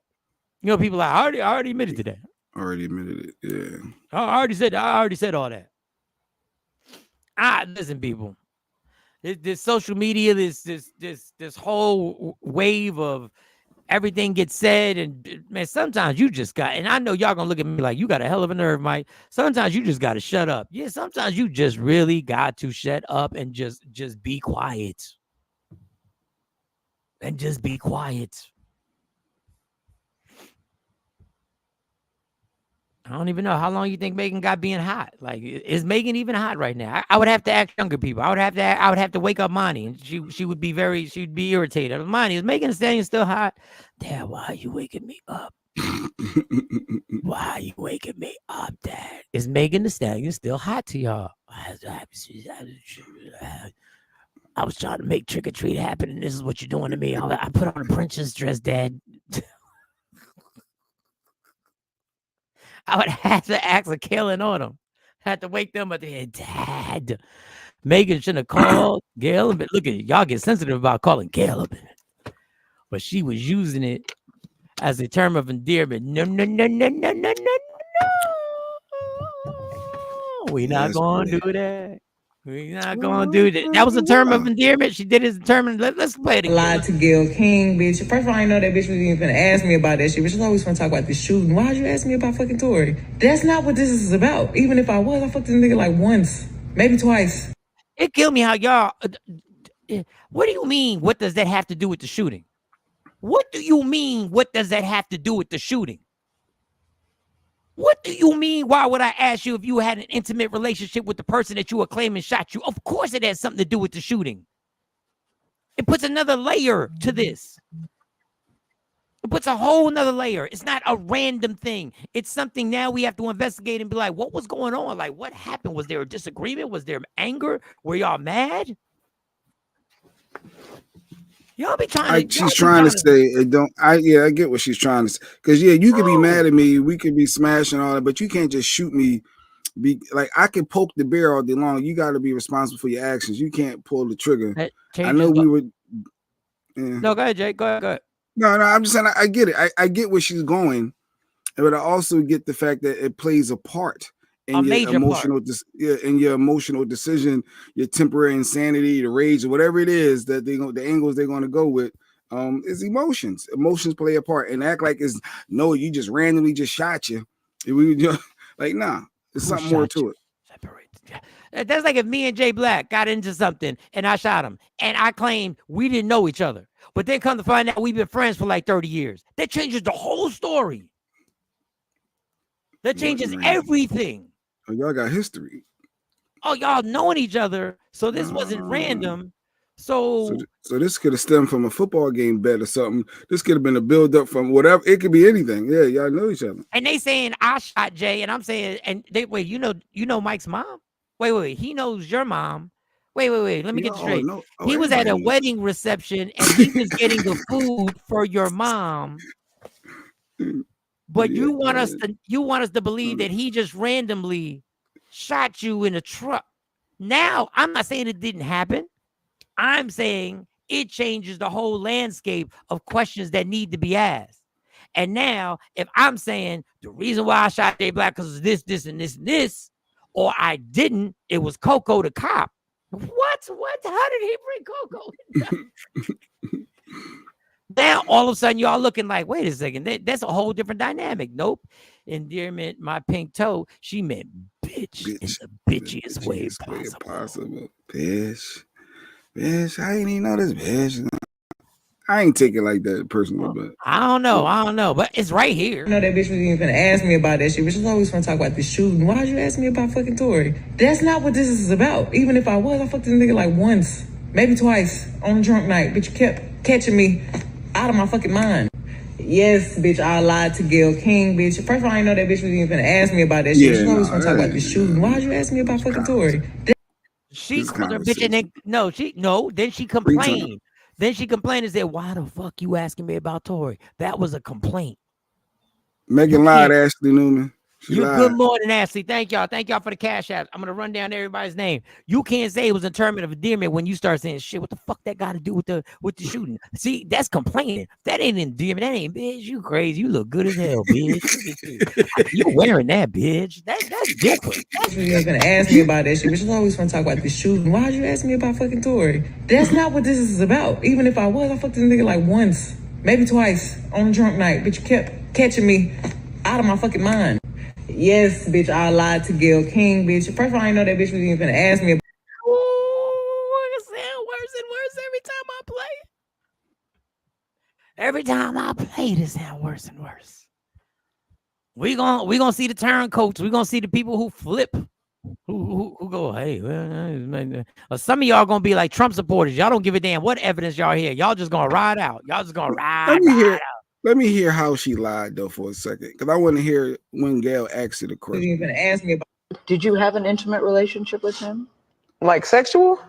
You know, people like, I already admitted to that. Already admitted it, yeah. I already said all that. Listen, people. This social media, this whole wave of everything gets said, and man, sometimes you just got. And I know y'all gonna look at me like you got a hell of a nerve, Mike. Sometimes you just got to shut up. Yeah, sometimes you just really got to shut up and just be quiet. And just be quiet. I don't even know how long you think Megan got being hot. Like, is Megan even hot right now? I would have to ask younger people. I would have to wake up Monty, and she would be she'd be irritated. Monty, is Megan Thee Stallion still hot? Dad, why are you waking me up? Why are you waking me up, Dad? Is Megan Thee Stallion still hot to y'all? I was trying to make trick or treat happen, and this is what you're doing to me. I put on a princess dress, Dad. I would have to ask a killing on them. Had to wake them up. Dad, Megan shouldn't have called Gail. But look at it. Y'all get sensitive about calling Gail, but she was using it as a term of endearment. No. We not gonna do that. We not gonna do that. That was a term of endearment. She did it as a term. Let's play it again. Lied to Gail King, bitch. First of all, I know that bitch was even gonna ask me about that shit. But she's always gonna talk about the shooting. Why'd you ask me about fucking Tory? That's not what this is about. Even if I was, I fucked this nigga like once, maybe twice. It killed me how y'all. What do you mean? What does that have to do with the shooting? What do you mean? What does that have to do with the shooting? What do you mean? Why would I ask you if you had an intimate relationship with the person that you were claiming shot you? Of course it has something to do with the shooting. It puts another layer to this. It puts a whole nother layer. It's not a random thing. It's something now we have to investigate and be like, what was going on? Like, what happened? Was there a disagreement? Was there anger? Were y'all mad? Y'all be trying to. She's trying to say it don't. I get what she's trying to say. Because you could be mad at me, we could be smashing all that, but you can't just shoot me. Be like, I can poke the bear all day long. You got to be responsible for your actions. You can't pull the trigger. I know we would. Yeah. No, go ahead, Jake. Go ahead. No, I'm just saying. I get it. I get where she's going, but I also get the fact that it plays a part. In your emotional, in your emotional decision, your temporary insanity, the rage, or whatever it is that the angles they're going to go with, is emotions. Emotions play a part, and act like it's no, you just randomly just shot you. Like, nah, there's something more to it. That's like if me and Jay Black got into something and I shot him, and I claimed we didn't know each other, but then come to find out we've been friends for like 30 years. That changes the whole story. That changes everything. Oh, y'all got history. Oh, y'all knowing each other, so this wasn't random. So this could have stemmed from a football game bet or something. This could have been a build up from whatever. It could be anything. Yeah, y'all know each other. And they saying I shot Jay, and I'm saying, and they wait. You know Mike's mom. Wait. He knows your mom. Wait. Let me get this straight. He was at a wedding reception, and he was getting the food for your mom. But you want us to believe that he just randomly shot you in a truck. Now, I'm not saying it didn't happen. I'm saying it changes the whole landscape of questions that need to be asked. And now, if I'm saying the reason why I shot Jay Black because of this, and this, or I didn't, it was Coco the cop. What? How did he bring Coco? Now, all of a sudden, y'all looking like, wait a second, that's a whole different dynamic. Nope. Endearment, my pink toe. She meant bitch in the bitchiest way possible. Bitch, I ain't even know this bitch. I ain't take it like that personally, but I don't know, but it's right here. I know that bitch was even gonna ask me about that shit, but she's always gonna talk about the shooting. Why'd you ask me about fucking Tory? That's not what this is about. Even if I was, I fucked this nigga like once, maybe twice on a drunk night, but you kept catching me out of my fucking mind. Yes, bitch, I lied to Gail King, bitch. First of all, I know that bitch was even gonna ask me about that shit. She's always gonna talk about the shooting. Why'd you ask me about fucking Tory? She called her bitch, and then she complained. Then she complained and said, why the fuck you asking me about Tory? That was a complaint. Megan lied, Ashley Newman. Good morning, Ashley. Thank y'all for the cash app. I'm gonna run down everybody's name. You can't say it was a term of endearment when you start saying shit. What the fuck that got to do with the shooting? See, that's complaining. That ain't endearment. That ain't, bitch. You crazy. You look good as hell, bitch. You wearing that, bitch. That's different. She was gonna ask me about that shit, but she's always gonna talk about the shooting. Why'd you ask me about fucking Tory? That's not what this is about. Even if I was, I fucked this nigga like once, maybe twice on a drunk night, but you kept catching me out of my fucking mind. Yes, bitch, I lied to Gail King, bitch. First of all, I know that bitch was even gonna ask me about. It sounds worse and worse every time I play. Every time I play, it sounds worse and worse. We gonna see the turncoats. We gonna see the people who flip, who go, hey, some of y'all gonna be like Trump supporters. Y'all don't give a damn what evidence y'all hear. Y'all just gonna ride out. Y'all just gonna ride out. Let me hear how she lied though for a second, because I want to hear when Gail asked her the question. You even asked me about. Did you have an intimate relationship with him? Like sexual?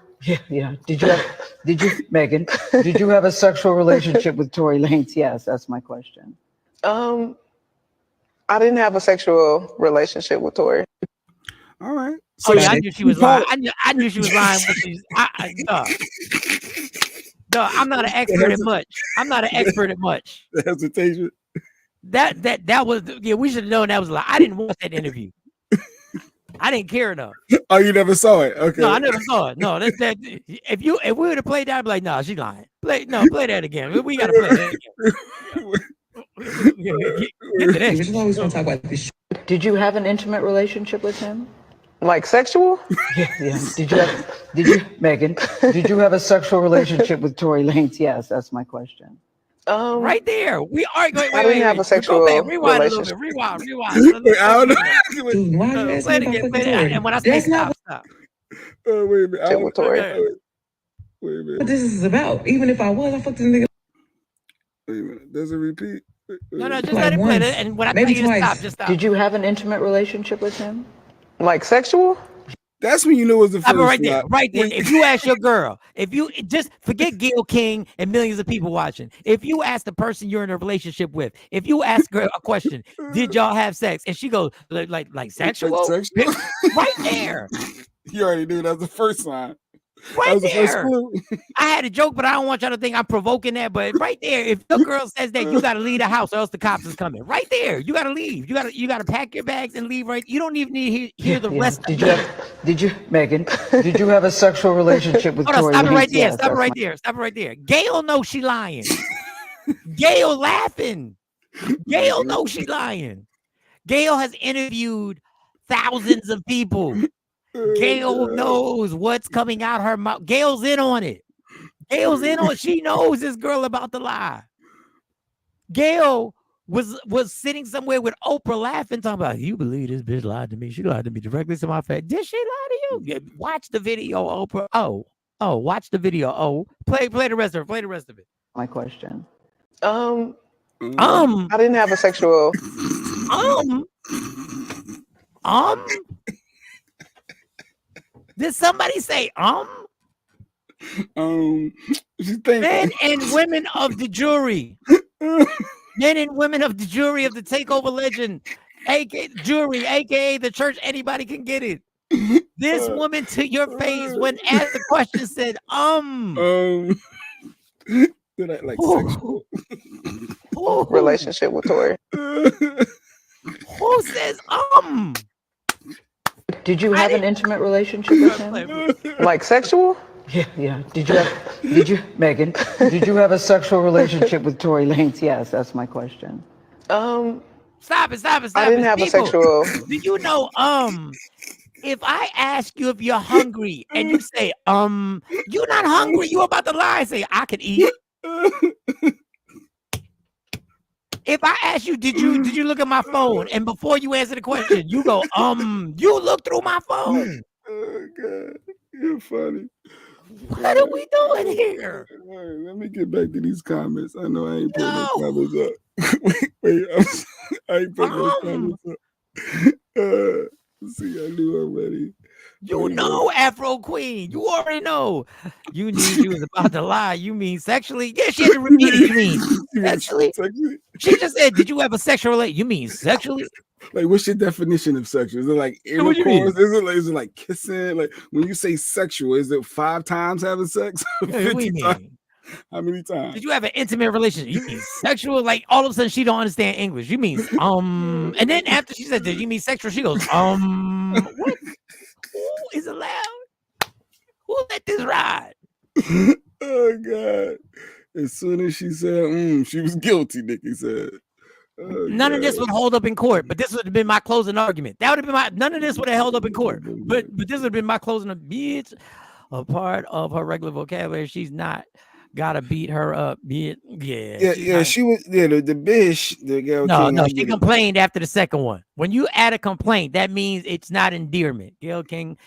Yeah. Did you, Megan? Did you have a sexual relationship with Tory Lanez? Yes, that's my question. I didn't have a sexual relationship with Tory. All right. So I knew she was lying. I knew she was lying. No, I'm not an expert at much. I'm not an expert at much. The hesitation. That was, yeah. We should have known that was a lie. I didn't watch that interview. I didn't care enough. Oh, you never saw it? Okay. No, I never saw it. No, that if we would have played that, I'd be like, nah, she's lying. Play that again. We gotta play that again. She's always gonna talk about this. Did you have an intimate relationship with him? Like sexual? Yeah. Did you, Megan? Did you have a sexual relationship with Tory Lanez? Yes, that's my question. Right there. We are going. I didn't have a sexual Rewind relationship. A little bit. Rewind. I don't know. Dude, why are you asking me about fucking Tory? And when I say stop. Oh, wait a minute. With Tory. Wait a minute. What this is about? Even if I was, I fucked this nigga. Wait a minute. Does it repeat? No, just let it play. And when I tell you to stop, just stop. Did you have an intimate relationship with him? Like sexual? That's when you knew it was the first right there. If you ask your girl, if you just forget Gayle King and millions of people watching, if you ask the person you're in a relationship with, if you ask her a question, did y'all have sex? And she goes like sexual? Right there. You already knew that was the first sign. Right there. I had a joke, but I don't want y'all to think I'm provoking that. But right there, if your girl says that, you gotta leave the house or else the cops is coming. Right there. You gotta leave. You gotta pack your bags and leave right. You don't even need to hear the rest of it. Did you, Megan? Did you have a sexual relationship with Tory Lanez? Stop it right there. Stop it right there. Gail knows she lying. Gail laughing. Gail knows she lying. Gail has interviewed thousands of people. Gail knows what's coming out her mouth. Gail's in on it. She knows this girl about to lie. Gail was sitting somewhere with Oprah laughing, talking about, you believe this bitch lied to me. She lied to me directly to my face. Did she lie to you? Yeah, watch the video, Oprah. Oh, watch the video. Oh, play the rest of it. My question. I didn't have a sexual. Did somebody say Men and women of the jury. Men and women of the jury of the Takeover Legend, aka the church, anybody can get it. This woman to your face when asked the question said, Did I like sexual relationship with Tory? Who says Did you have an intimate relationship with him? Like sexual? Yeah. Did you, Megan? Did you have a sexual relationship with Tory Lanez? Yes, that's my question. Stop it. I didn't have a sexual. Do you know, if I ask you if you're hungry and you say, you're not hungry, you about to lie and say, I could eat. If I ask you, did you look at my phone? And before you answer the question, you go, you look through my phone. Oh God, you're funny. What are we doing here? All right, let me get back to these comments. I know I ain't putting those comments up. wait, I ain't putting those comments up. Let's see, I knew already. You know, Afro Queen. You already know. You knew you was about to lie. You mean sexually? Yeah, she had to repeat it. You mean sexually? She just said, did you have a sexual relationship? You mean sexually? Like, what's your definition of sexual? Is it like intercourse? Is it like kissing? Like, when you say sexual, is it 5 times having sex? 50 times? How many times? Did you have an intimate relationship? You mean sexual? Like, all of a sudden she don't understand English. You mean and then after she said, did you mean sexual? She goes, what? Who is allowed? Who let this ride? Oh God! As soon as she said, she was guilty. Nikki said, none of this would hold up in court, but this would have been my closing argument. That would have been none of this would have held up in court, but this would have been my closing. Bitch, a part of her regular vocabulary. She's not gotta beat her up. Yeah. She was the bitch, the girl No, King. no, she complained after the second one. When you add a complaint, that means it's not endearment. Gayle King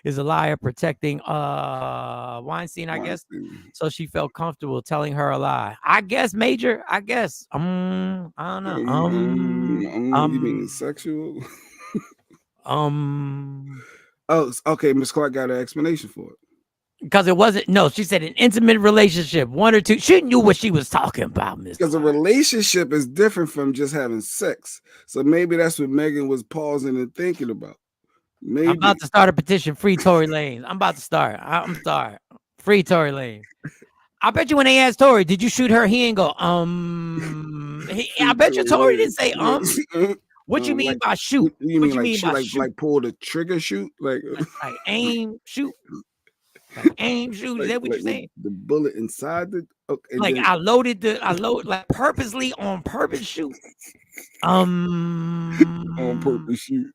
is a liar protecting Weinstein, I guess. So she felt comfortable telling her a lie. I guess, Major. I guess. I don't know. You mean sexual? Oh, okay. Miss Clark got an explanation for it. Because it wasn't. No, she said an intimate relationship, one or two. She knew what she was talking about, Miss. Because a relationship is different from just having sex. So maybe that's what Megan was pausing and thinking about. Maybe. I'm about to start a petition. Free Tory Lanez. I'm about to start. I'm sorry. Free Tory Lanez. I bet you when they asked Tory, did you shoot her? He ain't go, I bet you Tory didn't say, What you mean by shoot? What you mean by shoot? Like pull the trigger, shoot? Like aim, shoot. Like aim, shoot. Is that what you're saying? The bullet inside the. Okay, like I load like purposely on purpose shoot. On purpose shoot.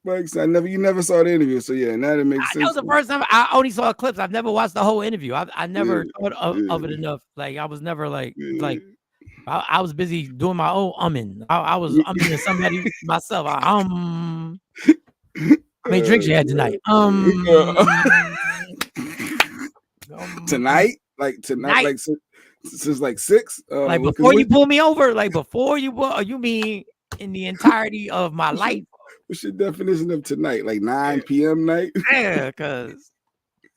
Mike, you never saw the interview, so yeah, now it makes sense. That was the first time I only saw clips. I've never watched the whole interview. I never thought of it enough. Like I was never like I was busy doing my own umming. I was umming to somebody myself. How many drinks you had tonight? Tonight, like since like 6. Like before you pull me over, like before you mean in the entirety of my life? What's your definition of tonight? Like 9 p.m. night? Yeah, because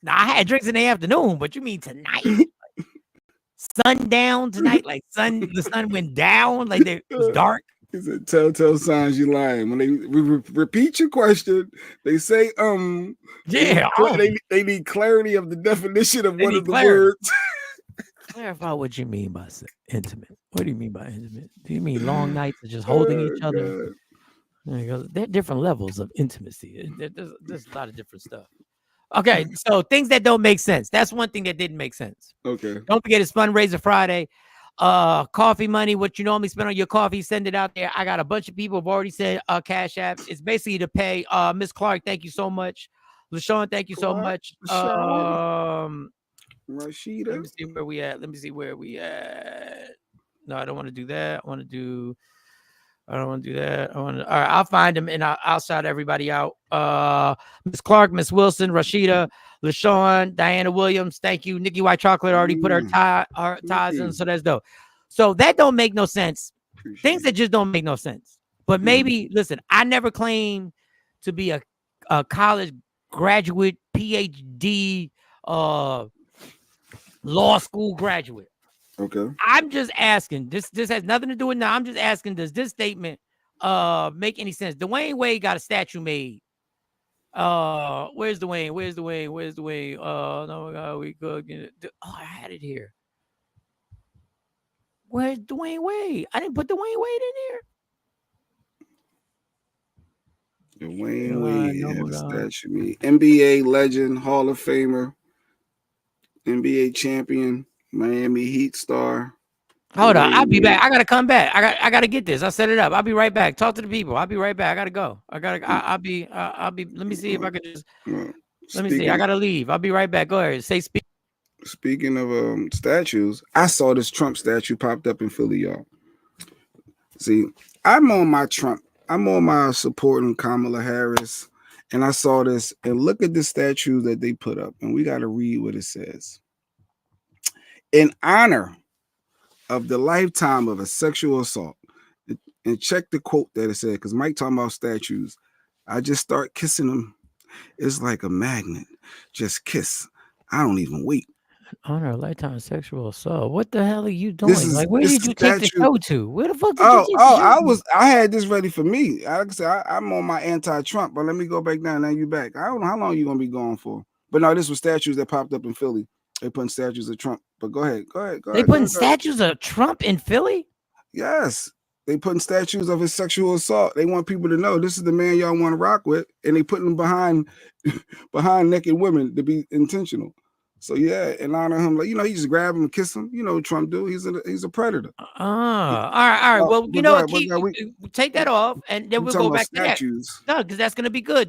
I had drinks in the afternoon, but you mean tonight? Sundown tonight? Like the sun went down, like it was dark. It's a telltale signs you lying. When they repeat your question, they say yeah, they need clarity of the definition of one of the words. Clarify what you mean by intimate. What do you mean by intimate? Do you mean long nights of just holding each other? There are different levels of intimacy. There's a lot of different stuff. Okay, so things that don't make sense. That's one thing that didn't make sense. Okay. Don't forget it's Fundraiser Friday. Coffee money, what you normally spend on your coffee, send it out there. I got a bunch of people who've already said Cash Apps. It's basically to pay Miss Clark, thank you so much. LaShawn, thank you so much. Rashida. Let me see where we at. No, I don't want to do that. I don't want to do that. All right, I'll find them and I'll shout everybody out. Miss Clark, Miss Wilson, Rashida, LaShawn, Diana Williams, thank you. Nikki White Chocolate already put her ties in, so that's dope. So that don't make no sense. Things that just don't make no sense. But maybe, listen, I never claimed to be a college graduate, PhD, law school graduate. Okay. I'm just asking. This has nothing to do with now. I'm just asking, does this statement make any sense? Dwayne Wade got a statue made. Where's Dwayne? No, God, we could get it. I had it here. Where's Dwayne Wade? I didn't put Dwayne Wade in here. Dwayne Wade had a statue made. NBA legend, Hall of Famer, NBA champion, Miami Heat star. Hold on, I'll be back. I gotta come back. I gotta get this. I set it up. I'll be right back. Talk to the people. I'll be right back. I gotta go. I'll be. Let me see if I can just. Let me see. I gotta leave. I'll be right back. Go ahead. Say speak. Speaking of statues, I saw this Trump statue popped up in Philly, y'all. See, I'm on my supporting Kamala Harris, and I saw this. And look at the statue that they put up, and we gotta read what it says. In honor of the lifetime of a sexual assault, and check the quote that it said, because Mike talking about statues. I just start kissing them. It's like a magnet. Just kiss. I don't even wait. Honor a lifetime sexual assault. What the hell are you doing? Where did you take the show to? Where the fuck did you take the show? I had this ready for me. Like I said, I'm on my anti-Trump, but let me go back down. Now you back. I don't know how long you're gonna be going for. But no, this was statues that popped up in Philly. They putting statues of Trump. But go ahead. They putting statues of Trump in Philly? Yes. They putting statues of his sexual assault. They want people to know this is the man y'all want to rock with, and they putting them behind naked women to be intentional. So yeah, in honor of him, like he just grab him and kiss him. You know what Trump do? He's a predator. All right. Well, you know what? Take that off, and then we'll go back to that. No, because that's gonna be good.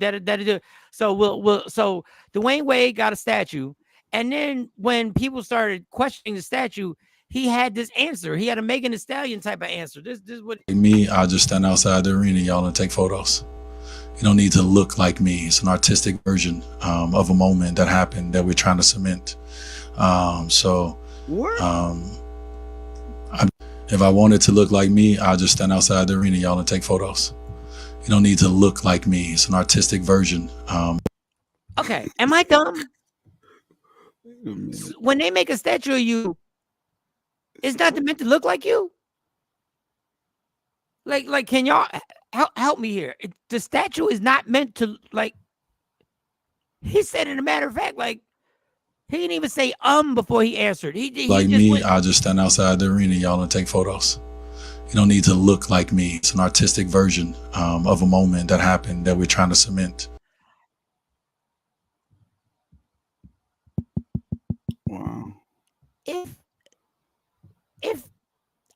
So Dwayne Wade got a statue, and then when people started questioning the statue, he had this answer. He had a Megan Thee Stallion type of answer. This is what me. I'll just stand outside the arena, y'all, and take photos. You don't need to look like me. It's an artistic version of a moment that happened that we're trying to cement. If I wanted to look like me, I'll just stand outside the arena, y'all, and take photos. You don't need to look like me. It's an artistic version. Okay, am I dumb? When they make a statue of you, it's not meant to look like you. Like, can y'all help me here? The statue is not meant to like. He said, in a matter of fact, like he didn't even say before he answered. He like just me, went, I'll just stand outside the arena, y'all, and take photos. You don't need to look like me. It's an artistic version of a moment that happened that we're trying to cement. Wow. If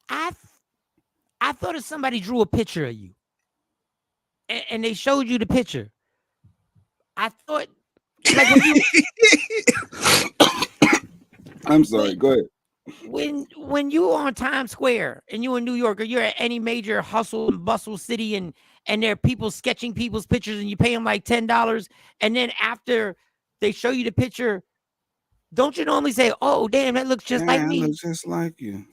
I thought if somebody drew a picture of you and they showed you the picture, I thought like when you I'm sorry, go ahead. When you on Times Square and you in New York or you're at any major hustle and bustle city and there are people sketching people's pictures and you pay them like $10, and then after they show you the picture, don't you normally say, "Oh, damn, that looks just like me"? That looks just like you.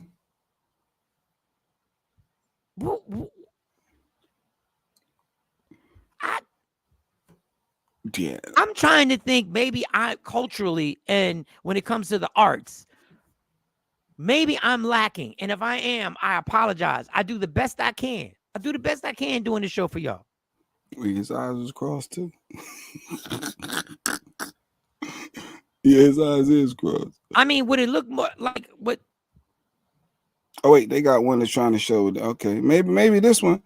I'm trying to think. Maybe I culturally, and when it comes to the arts, maybe I'm lacking. And if I am, I apologize. I do the best I can. I do the best I can doing the show for y'all. His eyes was crossed too. Yeah, his eyes is crossed. I mean, would it look more like what? Oh wait, they got one that's trying to show. Okay, maybe this one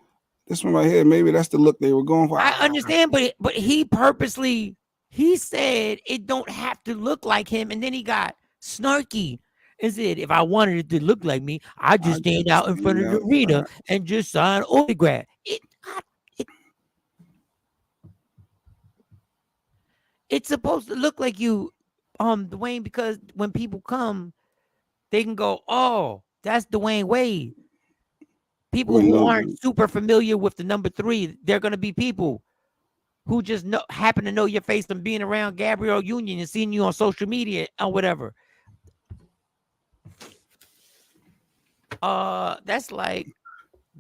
right here. Maybe that's the look they were going for. I understand, but he purposely said it don't have to look like him, and then he got snarky and said, "If I wanted it to look like me, I'd just stand out in front of the arena and just sign autograph." It's supposed to look like you, Dwayne, because when people come, they can go, "Oh, that's Dwayne Wade." People who aren't super familiar with the number 3, they're going to be people who just happen to know your face from being around Gabrielle Union and seeing you on social media or whatever. That's like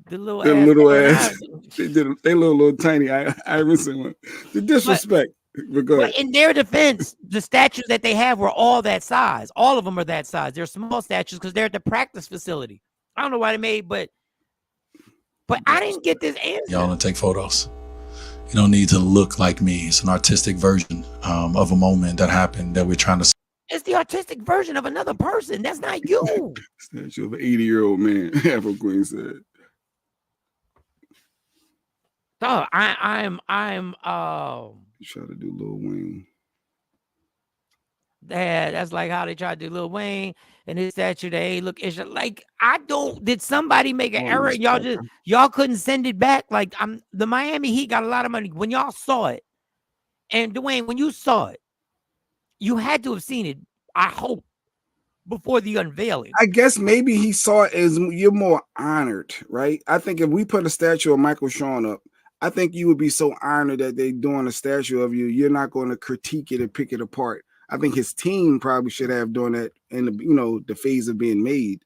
the little ass. They little tiny Iverson one. The disrespect. But in their defense, the statues that they have were all that size. All of them are that size. They're small statues because they're at the practice facility. I don't know why they made, but I didn't get this answer. Y'all, and take photos. You don't need to look like me. It's an artistic version of a moment that happened that we're trying to. It's the artistic version of another person. That's not you. Statue of an 80-year-old man, Afro Queen said. Oh, I'm you try to do Lil Wayne. That's like how they try to do Lil Wayne and his statue. They look like did somebody make an error? Y'all couldn't send it back. Like the Miami Heat got a lot of money. When y'all saw it, and Dwayne, when you saw it, you had to have seen it, I hope, before the unveiling. I guess maybe he saw it as you're more honored, right? I think if we put a statue of Michael Sean up, I think you would be so honored that they're doing a statue of you. You're not going to critique it and pick it apart. I think his team probably should have done that in the phase of being made.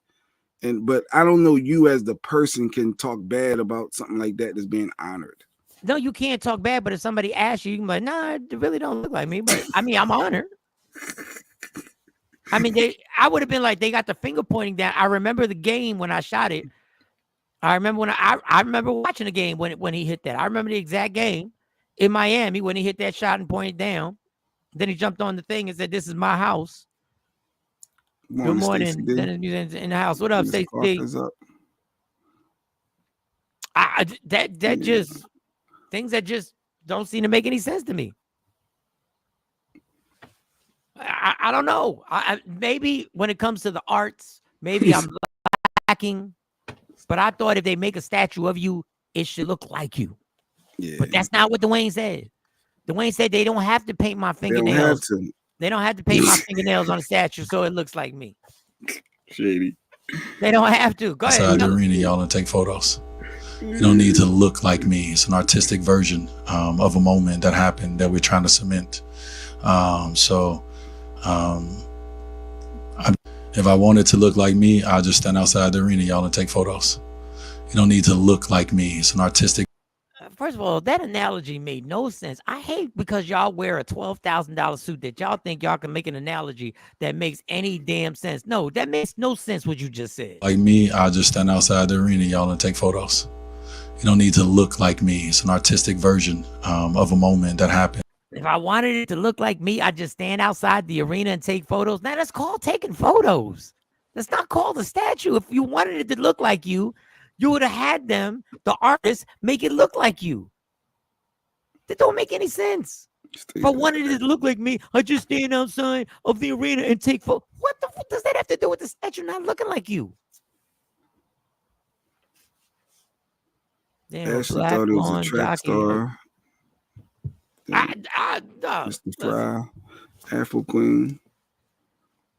But I don't know, you as the person can talk bad about something like that that's being honored. No, you can't talk bad, but if somebody asks you, you can be like, "Nah, it really don't look like me." But I mean, I'm honored. I mean, I would have been like, they got the finger pointing down. I remember the game when I shot it. I remember when I remember watching the game when he hit that. I remember the exact game in Miami when he hit that shot and pointed down. Then he jumped on the thing and said, "This is my house." Good morning. Then he's in the house. What up, Stacey? Just things that just don't seem to make any sense to me. I don't know. Maybe when it comes to the arts, maybe I'm lacking. But I thought if they make a statue of you, it should look like you. Yeah. But that's not what Dwayne said. Dwayne said they don't have to paint my fingernails. They don't have to paint my fingernails on a statue so it looks like me. Shady. They don't have to. Go ahead. Outside the arena, y'all, and take photos. You don't need to look like me. It's an artistic version of a moment that happened that we're trying to cement. If I wanted to look like me, I'll just stand outside the arena, y'all, and take photos. You don't need to look like me. It's an artistic. First of all, that analogy made no sense. I hate because y'all wear a $12,000 suit that y'all think y'all can make an analogy that makes any damn sense. No, that makes no sense what you just said. Like me, I'll just stand outside the arena, y'all, and take photos. You don't need to look like me. It's an artistic version of a moment that happened. If I wanted it to look like me, I'd just stand outside the arena and take photos. Now that's called taking photos. That's not called a statue. If you wanted it to look like you would have had them, the artists, make it look like you. That don't make any sense. If I wanted it to look like me, I just stand outside of the arena and take photos. What the fuck does that have to do with the statue not looking like you? Damn, Ashley thought it was a track star. Mr. Fry, Afro Queen.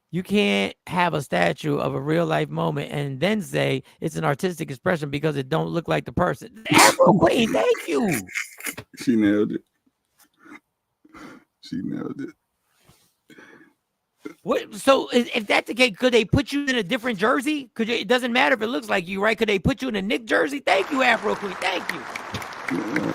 You can't have a statue of a real life moment and then say it's an artistic expression because it don't look like the person. Afro Queen, thank you. She nailed it. She nailed it. What? So if that's the case, could they put you in a different jersey? It doesn't matter if it looks like you, right? Could they put you in a Nick jersey? Thank you, Afro Queen. Thank you. Yeah.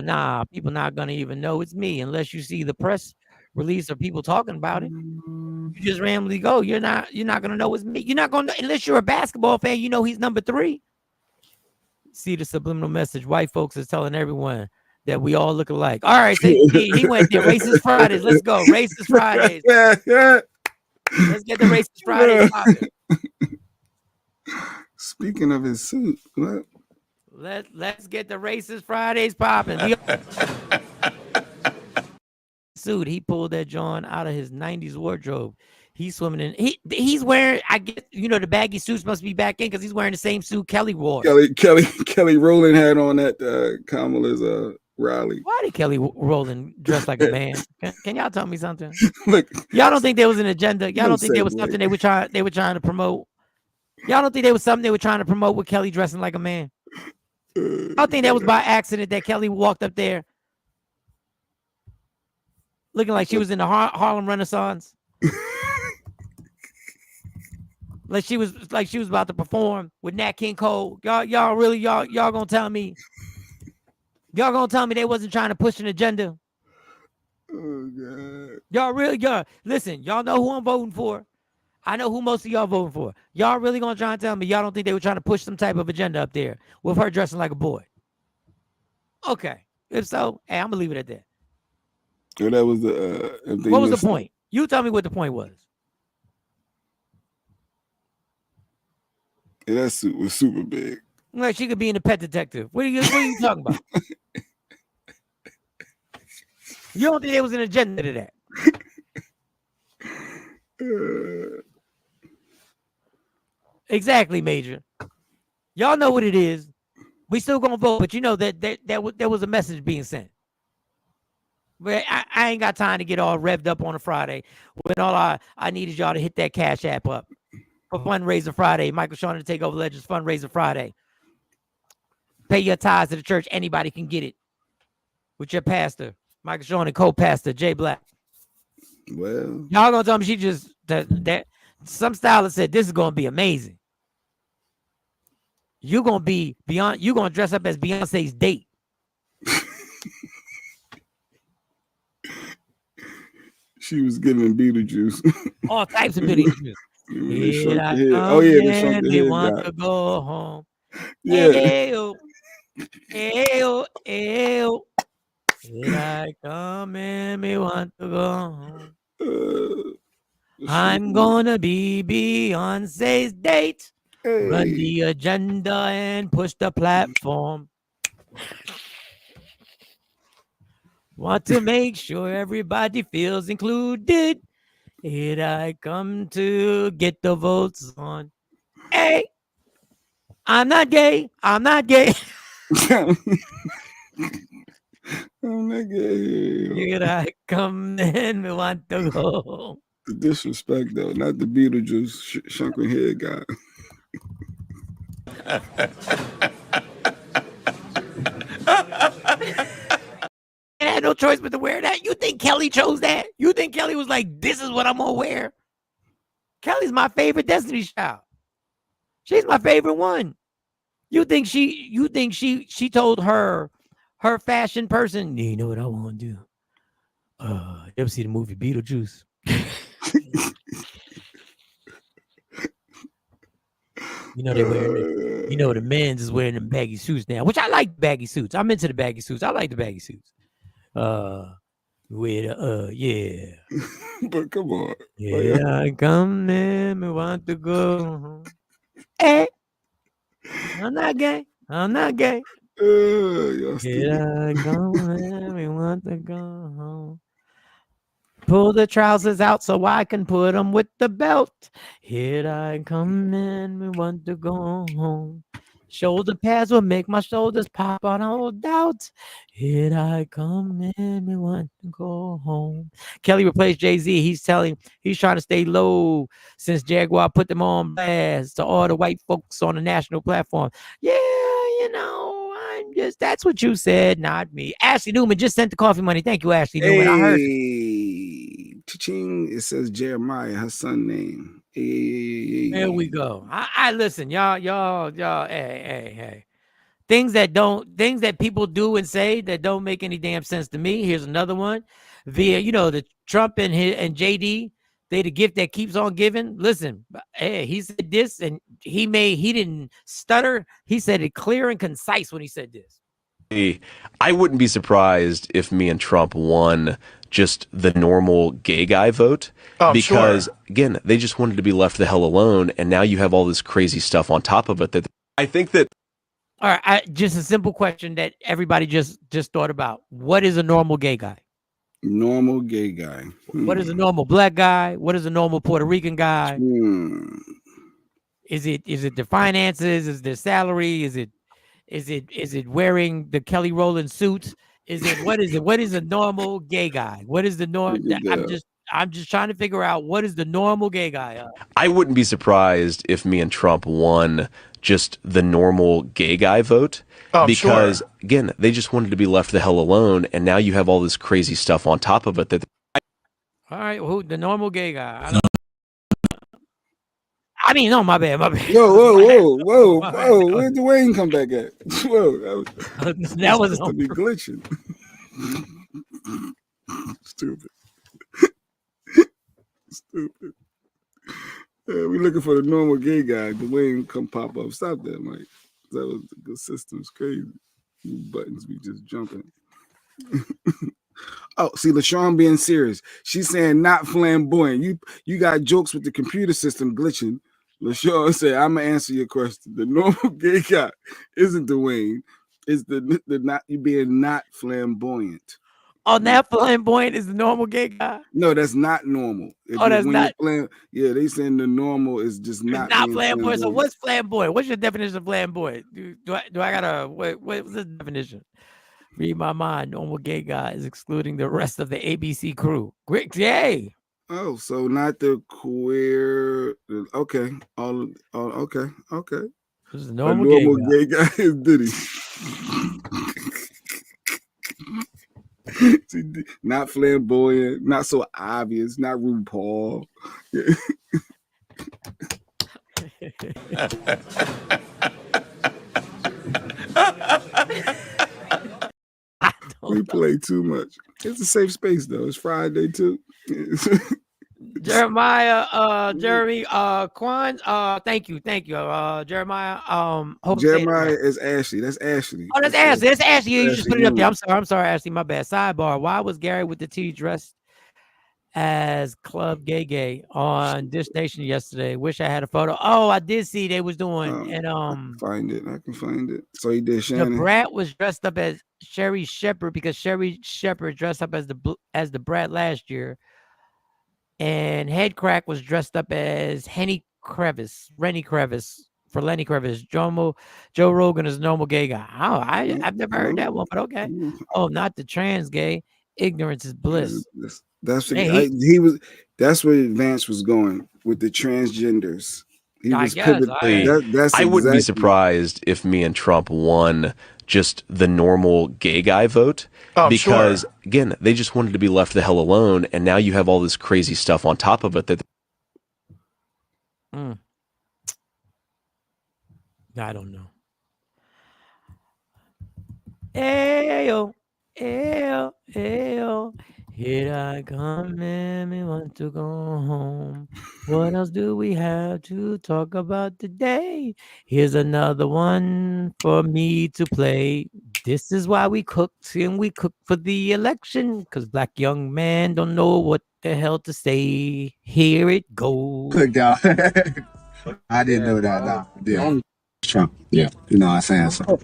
Nah, people not gonna even know it's me unless you see the press release or people talking about it. You just randomly go. You're not gonna know it's me. You're not gonna, unless you're a basketball fan, you know he's number 3. See the subliminal message. White folks is telling everyone that we all look alike. All right, so he went there. Racist Fridays. Let's go. Racist Fridays. Let's get the Racist Fridays popping. Speaking of his suit, what? Let's get the Racist Fridays popping. Suit. He pulled that John out of his 90s wardrobe. He's swimming in. He's wearing. I guess the baggy suits must be back in because he's wearing the same suit Kelly wore. Kelly Rowland had on that Kamala's rally. Why did Kelly Rowland dress like a man? Can y'all tell me something? Look, y'all don't think there was an agenda? Y'all don't think there was something they were trying to promote? Y'all don't think there was something they were trying to promote with Kelly dressing like a man? I think that was by accident that Kelly walked up there looking like she was in the Harlem Renaissance. like she was about to perform with Nat King Cole. Y'all gonna tell me they wasn't trying to push an agenda? Oh God. Y'all listen, y'all know who I'm voting for. I know who most of y'all voting for. Y'all really gonna try and tell me y'all don't think they were trying to push some type of agenda up there with her dressing like a boy? Okay. If so, hey, I'm gonna leave it at that. So that was the what was the point? You tell me what the point was. Yeah, that suit was super big. Like she could be in the Pet Detective. What are you talking about? You don't think there was an agenda to that? Exactly, Major. Y'all know what it is. We still gonna vote, but you know that there was a message being sent. But I ain't got time to get all revved up on a Friday when all I need is y'all to hit that Cash App up for Fundraiser Friday. Michael Sean to Take Over Legends Fundraiser Friday. Pay your tithes to the church. Anybody can get it with your pastor, Michael Sean, and co-pastor Jay Black. Well, y'all gonna tell me she just that some stylist said this is gonna be amazing. You're gonna be beyond. You're gonna dress up as Beyonce's date. She was giving Beetlejuice. All types of Beetlejuice. Oh yeah, they shrunk the head want down. to go home. Yeah. Ayo, ayo, ayo. Here I come and me want to go home. I'm gonna be Beyonce's date. Run the agenda and push the platform. Want to make sure everybody feels included. Here I come to get the votes on. Hey, I'm not gay. I'm not gay. I'm not gay. Here I come and we want to go. The disrespect, though, not the Beetlejuice shrunken head guy. I had no choice but to wear that. You think Kelly chose that? You think Kelly was like, this is what I'm gonna wear? Kelly's my favorite Destiny's Child. She's my favorite one. You think she told her fashion person, you know what I want to do? You ever see the movie Beetlejuice? You know they wearing the men's is wearing them baggy suits now, which I like baggy suits. I'm into the baggy suits. I like the baggy suits. Yeah. But come on. Yeah, I come in and want to go. Hey, I'm not gay. I'm not gay. Yeah, I come in and want to go home. Pull the trousers out so I can put them with the belt. Here I come in, we want to go home. Shoulder pads will make my shoulders pop on all doubt. Here I come in, we want to go home. Kelly replaced Jay-Z. He's trying to stay low since Jaguar put them on blast to all the white folks on the national platform. Yeah, that's what you said, not me. Ashley Newman just sent the coffee money. Thank you, Ashley Newman. I heard it. Cha-ching, it says Jeremiah, her son name. There we go. I listen, y'all. Hey. Things that people do and say that don't make any damn sense to me. Here's another one. Via, the Trump and JD, they the gift that keeps on giving. Listen, hey, he said this and he didn't stutter. He said it clear and concise when he said this. I wouldn't be surprised if me and Trump won just the normal gay guy vote because, again, they just wanted to be left the hell alone, and now you have all this crazy stuff on top of it. That I think that. All right, just a simple question that everybody just thought about: what is a normal gay guy? Normal gay guy. What is a normal black guy? What is a normal Puerto Rican guy? Is it the finances? Is their salary? Is it wearing the Kelly Rowland suit? What is a normal gay guy? What is the norm? I'm just trying to figure out what is the normal gay guy. I wouldn't be surprised if me and Trump won just the normal gay guy vote because, again, they just wanted to be left the hell alone, and now you have all this crazy stuff on top of it. That all right, who the normal gay guy? No, my bad. Whoa. Where'd Dwayne come back at? Whoa. That was to be glitching. Stupid. We looking for the normal gay guy. Dwayne come pop up. Stop that, Mike. That was the system's crazy. Buttons be just jumping. Oh, see, LaShawn being serious. She's saying not flamboyant. You got jokes with the computer system glitching. LaShawn said, I'm gonna answer your question. The normal gay guy isn't Dwayne. It's the not you being not flamboyant. Oh, not flamboyant is the normal gay guy? No, that's not normal. That's not. Yeah, they saying the normal is just not flamboyant. So what's flamboyant? What's your definition of flamboyant? Do I gotta what's the definition? Read my mind. Normal gay guy is excluding the rest of the ABC crew. Yay! Oh, so not the queer. Okay. Okay. This is the normal gay guy is Diddy. See, not flamboyant, not so obvious, not RuPaul. We play too much. It's a safe space though. It's Friday too. Jeremiah, Jeremy, Quan, thank you. Jeremiah, Jeremiah is Ashley. That's Ashley. Oh, that's Ashley. That's Ashley. You just put it up there. I'm sorry, Ashley. My bad. Sidebar. Why was Gary with the T dressed as Club Gay Gay on Dish Nation yesterday. Wish I had a photo. Oh, I did see they was doing, and I can find it. So he did the Shannon. Brat was dressed up as Sherry Shepherd because Sherry Shepherd dressed up as the Brat last year, and Head Crack was dressed up as Rennie Crevice for Lenny Crevice. Joe Rogan is a normal gay guy. Oh, I've never heard that one, but okay. Oh, not the trans gay. Ignorance is bliss. That's what Hey, he was. That's where Vance was going with the transgenders. He was pivoting. That's I wouldn't be exactly. surprised if me and Trump won just the normal gay guy vote. Because, again, they just wanted to be left the hell alone. And now you have all this crazy stuff on top of it that. I don't know. Ayo, ayo, ayo. Here I come and we want to go home. What else do we have to talk about today? Here's another one for me to play. This is why we cooked, and we cooked for the election because black young men don't know what the hell to say. Here it goes. Cooked out. I didn't know that. Nah. Yeah. Trump. Yeah. You know what I'm saying? So.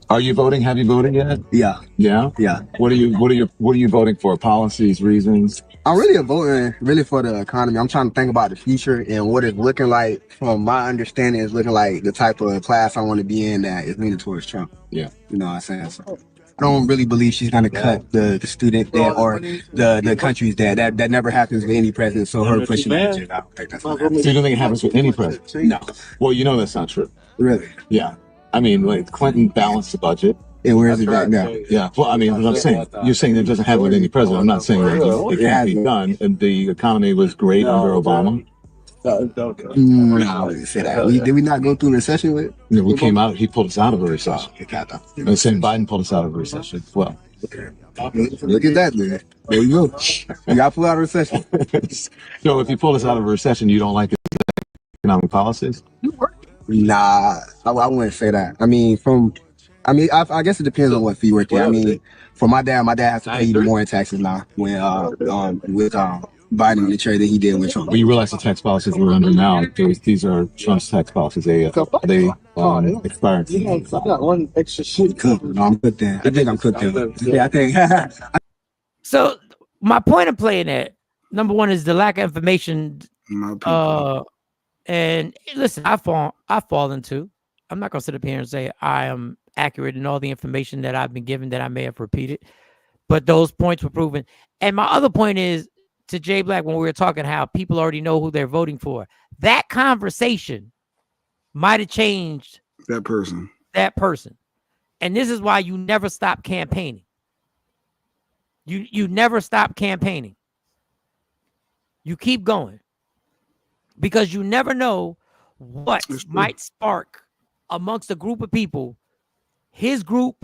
Are you voting? Have you voted yet? Yeah. Yeah? Yeah. What are you voting for? Policies, reasons? I'm really voting really for the economy. I'm trying to think about the future and what it's looking like. From my understanding, it's looking like the type of class I want to be in that is leaning towards Trump. Yeah. You know what I'm saying? So I don't really believe she's going to cut the student debt or the country's debt. That never happens with any president. So her pushing that shit, I don't think that's going to happen. So you don't think it happens with any president? No. Well, you know that's not true. Really? Yeah. I mean, like Clinton balanced the budget. And where is it back now? Yeah. Well, I mean, what I'm saying, you're saying it doesn't happen with any president. I'm not saying that it can't be done. And the economy was great under Obama. No, I wouldn't say that. Did we not go through a recession with? Yeah, we came out. He pulled us out of a recession. I'm saying Biden pulled us out of a recession as well. Look at that, man. There you go. You got pulled out of a recession. So if you pull us out of a recession, you don't like his economic policies? Nah, I wouldn't say that. I mean, I guess it depends on what fee work there. I mean, for my dad has to pay even more in taxes now when with Biden and the trade that he did with Trump. But you realize the tax policies we're under now, these are Trump's tax policies. They expired. I got one extra shit. No, I'm cooked then. I think I'm cooked then. Yeah, I think. So my point of playing that, number one, is the lack of information. And listen, I fall into. I'm not gonna sit up here and say I am accurate in all the information that I've been given that I may have repeated, but those points were proven. And my other point is to Jay Black when we were talking how people already know who they're voting for. That conversation might have changed that person. And this is why you never stop campaigning. You never stop campaigning. You keep going. Because you never know what might spark amongst a group of people. His group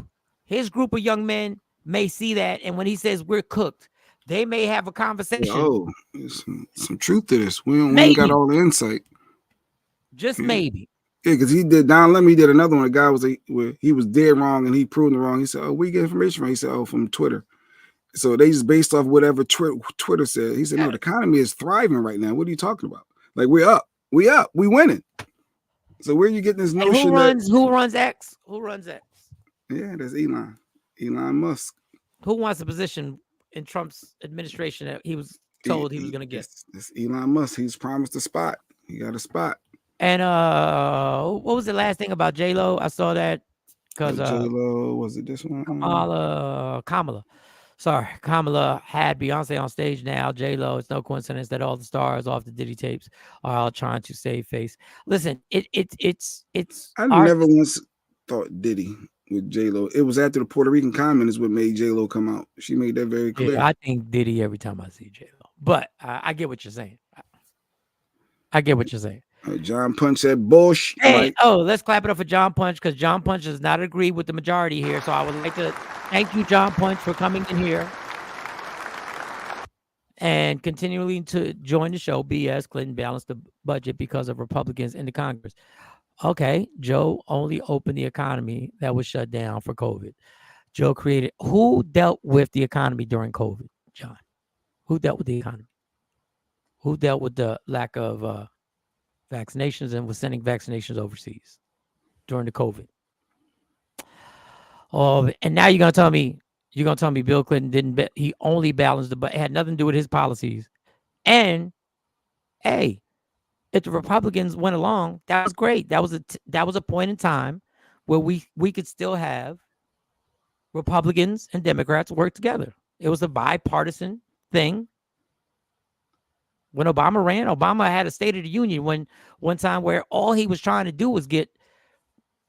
of young men may see that, and when he says we're cooked, they may have a conversation. Oh, there's some truth to this. We ain't got all the insight. Just maybe. Yeah, because he did. Don Lemon did another one. The guy he was dead wrong, and he proved it wrong. He said, "Oh, where you get information from?" He said, "Oh, from Twitter." So they just based off whatever Twitter said. He said, "No, the economy is thriving right now. What are you talking about? Like we up, we winning." So where are you getting this notion? Who runs X? Who runs X? Yeah, that's Elon Musk. Who wants a position in Trump's administration that he was told he was going to get? It's Elon Musk. He's promised a spot. He got a spot. And what was the last thing about J-Lo? I saw that because J-Lo, was it this one? Kamala. Sorry, Kamala had Beyonce on stage now. J-Lo, it's no coincidence that all the stars off the Diddy tapes are all trying to save face. Listen, it's. I never once thought Diddy with J-Lo. It was after the Puerto Rican comment is what made J-Lo come out. She made that very clear. Yeah, I think Diddy every time I see J-Lo. But I get what you're saying. I get what you're saying. John Punch said bullshit. Hey, let's clap it up for John Punch because John Punch does not agree with the majority here. So I would like to thank you, John Punch, for coming in here and continually to join the show. BS Clinton balanced the budget because of Republicans in the Congress. Okay, Joe only opened the economy that was shut down for COVID. Joe created. Who dealt with the economy during COVID, John? Who dealt with the economy? who dealt with the lack of vaccinations and was sending vaccinations overseas during the COVID. Oh, and now you're gonna tell me Bill Clinton didn't he only balanced the budget. It had nothing to do with his policies. And hey, if the Republicans went along, that was great. That was a point in time where we could still have Republicans and Democrats work together. It was a bipartisan thing. When Obama ran, Obama had a State of the Union one time where all he was trying to do was get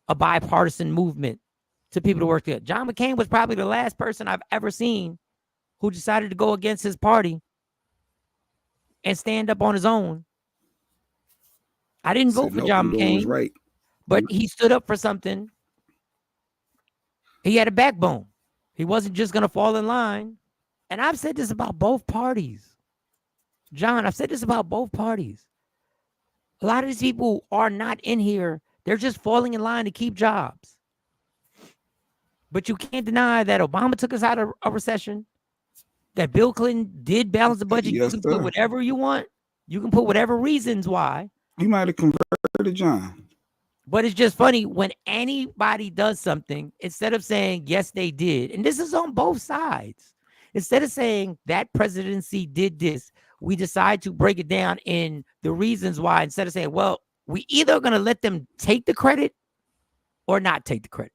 a bipartisan movement to people to work together. John McCain was probably the last person I've ever seen who decided to go against his party and stand up on his own. I didn't vote for John McCain, right. But he stood up for something. He had a backbone. He wasn't just going to fall in line. And I've said this about both parties. John, I've said this about both parties. A lot of these people are not in here. They're just falling in line to keep jobs. But you can't deny that Obama took us out of a recession, that Bill Clinton did balance the budget. Yes, you can put whatever you want. You can put whatever reasons why. You might have converted John. But it's just funny when anybody does something, instead of saying, yes, they did, and this is on both sides, instead of saying that presidency did this, we decide to break it down in the reasons why, instead of saying, well, we either are going to let them take the credit or not take the credit.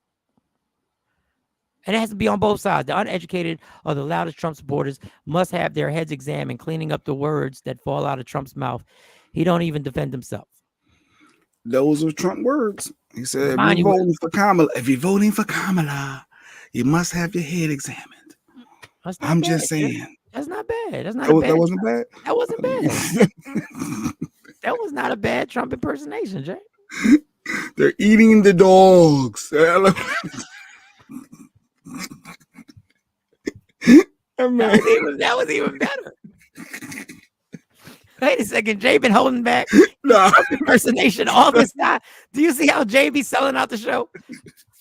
And it has to be on both sides. The uneducated or the loudest Trump supporters must have their heads examined, cleaning up the words that fall out of Trump's mouth. He don't even defend himself. Those were Trump words. He said, if you're voting for Kamala, you must have your head examined. I'm just saying. That's not bad. That wasn't bad? That wasn't bad. That was not a bad Trump impersonation, Jay. They're eating the dogs. That was even better. Wait a second, Jay been holding back impersonation all this time. Do you see how Jay be selling out the show?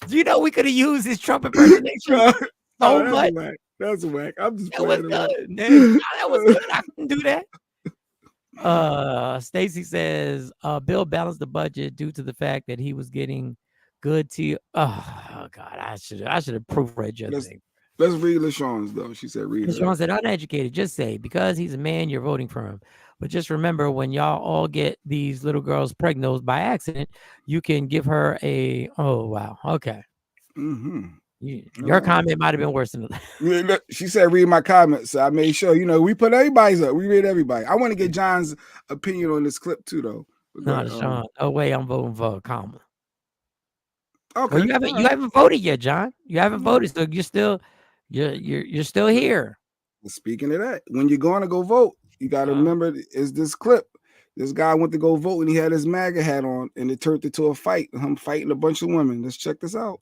Do you know we could have used his Trump impersonation so much? Whack. That's whack. I'm just that was good. That was good. I couldn't do that. Stacy says Bill balanced the budget due to the fact that he was getting good tea. Oh God, I should have proofread your thing. Let's read LaShawn's though. She said read. LaShawn said uneducated. Just say because he's a man, you're voting for him. But just remember, when y'all all get these little girls pregnant by accident, you can give her a. Oh wow. Okay. Mm-hmm. Your comment might have been worse than that. She said read my comments. So I made sure, we put everybody's up. We read everybody. I want to get John's opinion on this clip too, though. No, Sean. Oh wait, I'm voting for Kamala. Okay. Well, you haven't voted yet, John. You haven't voted, so you're still here. Speaking of that, when you're going to go vote, you got to remember is this clip. This guy went to go vote and he had his MAGA hat on, and it turned into a fight. Him fighting a bunch of women. Let's check this out.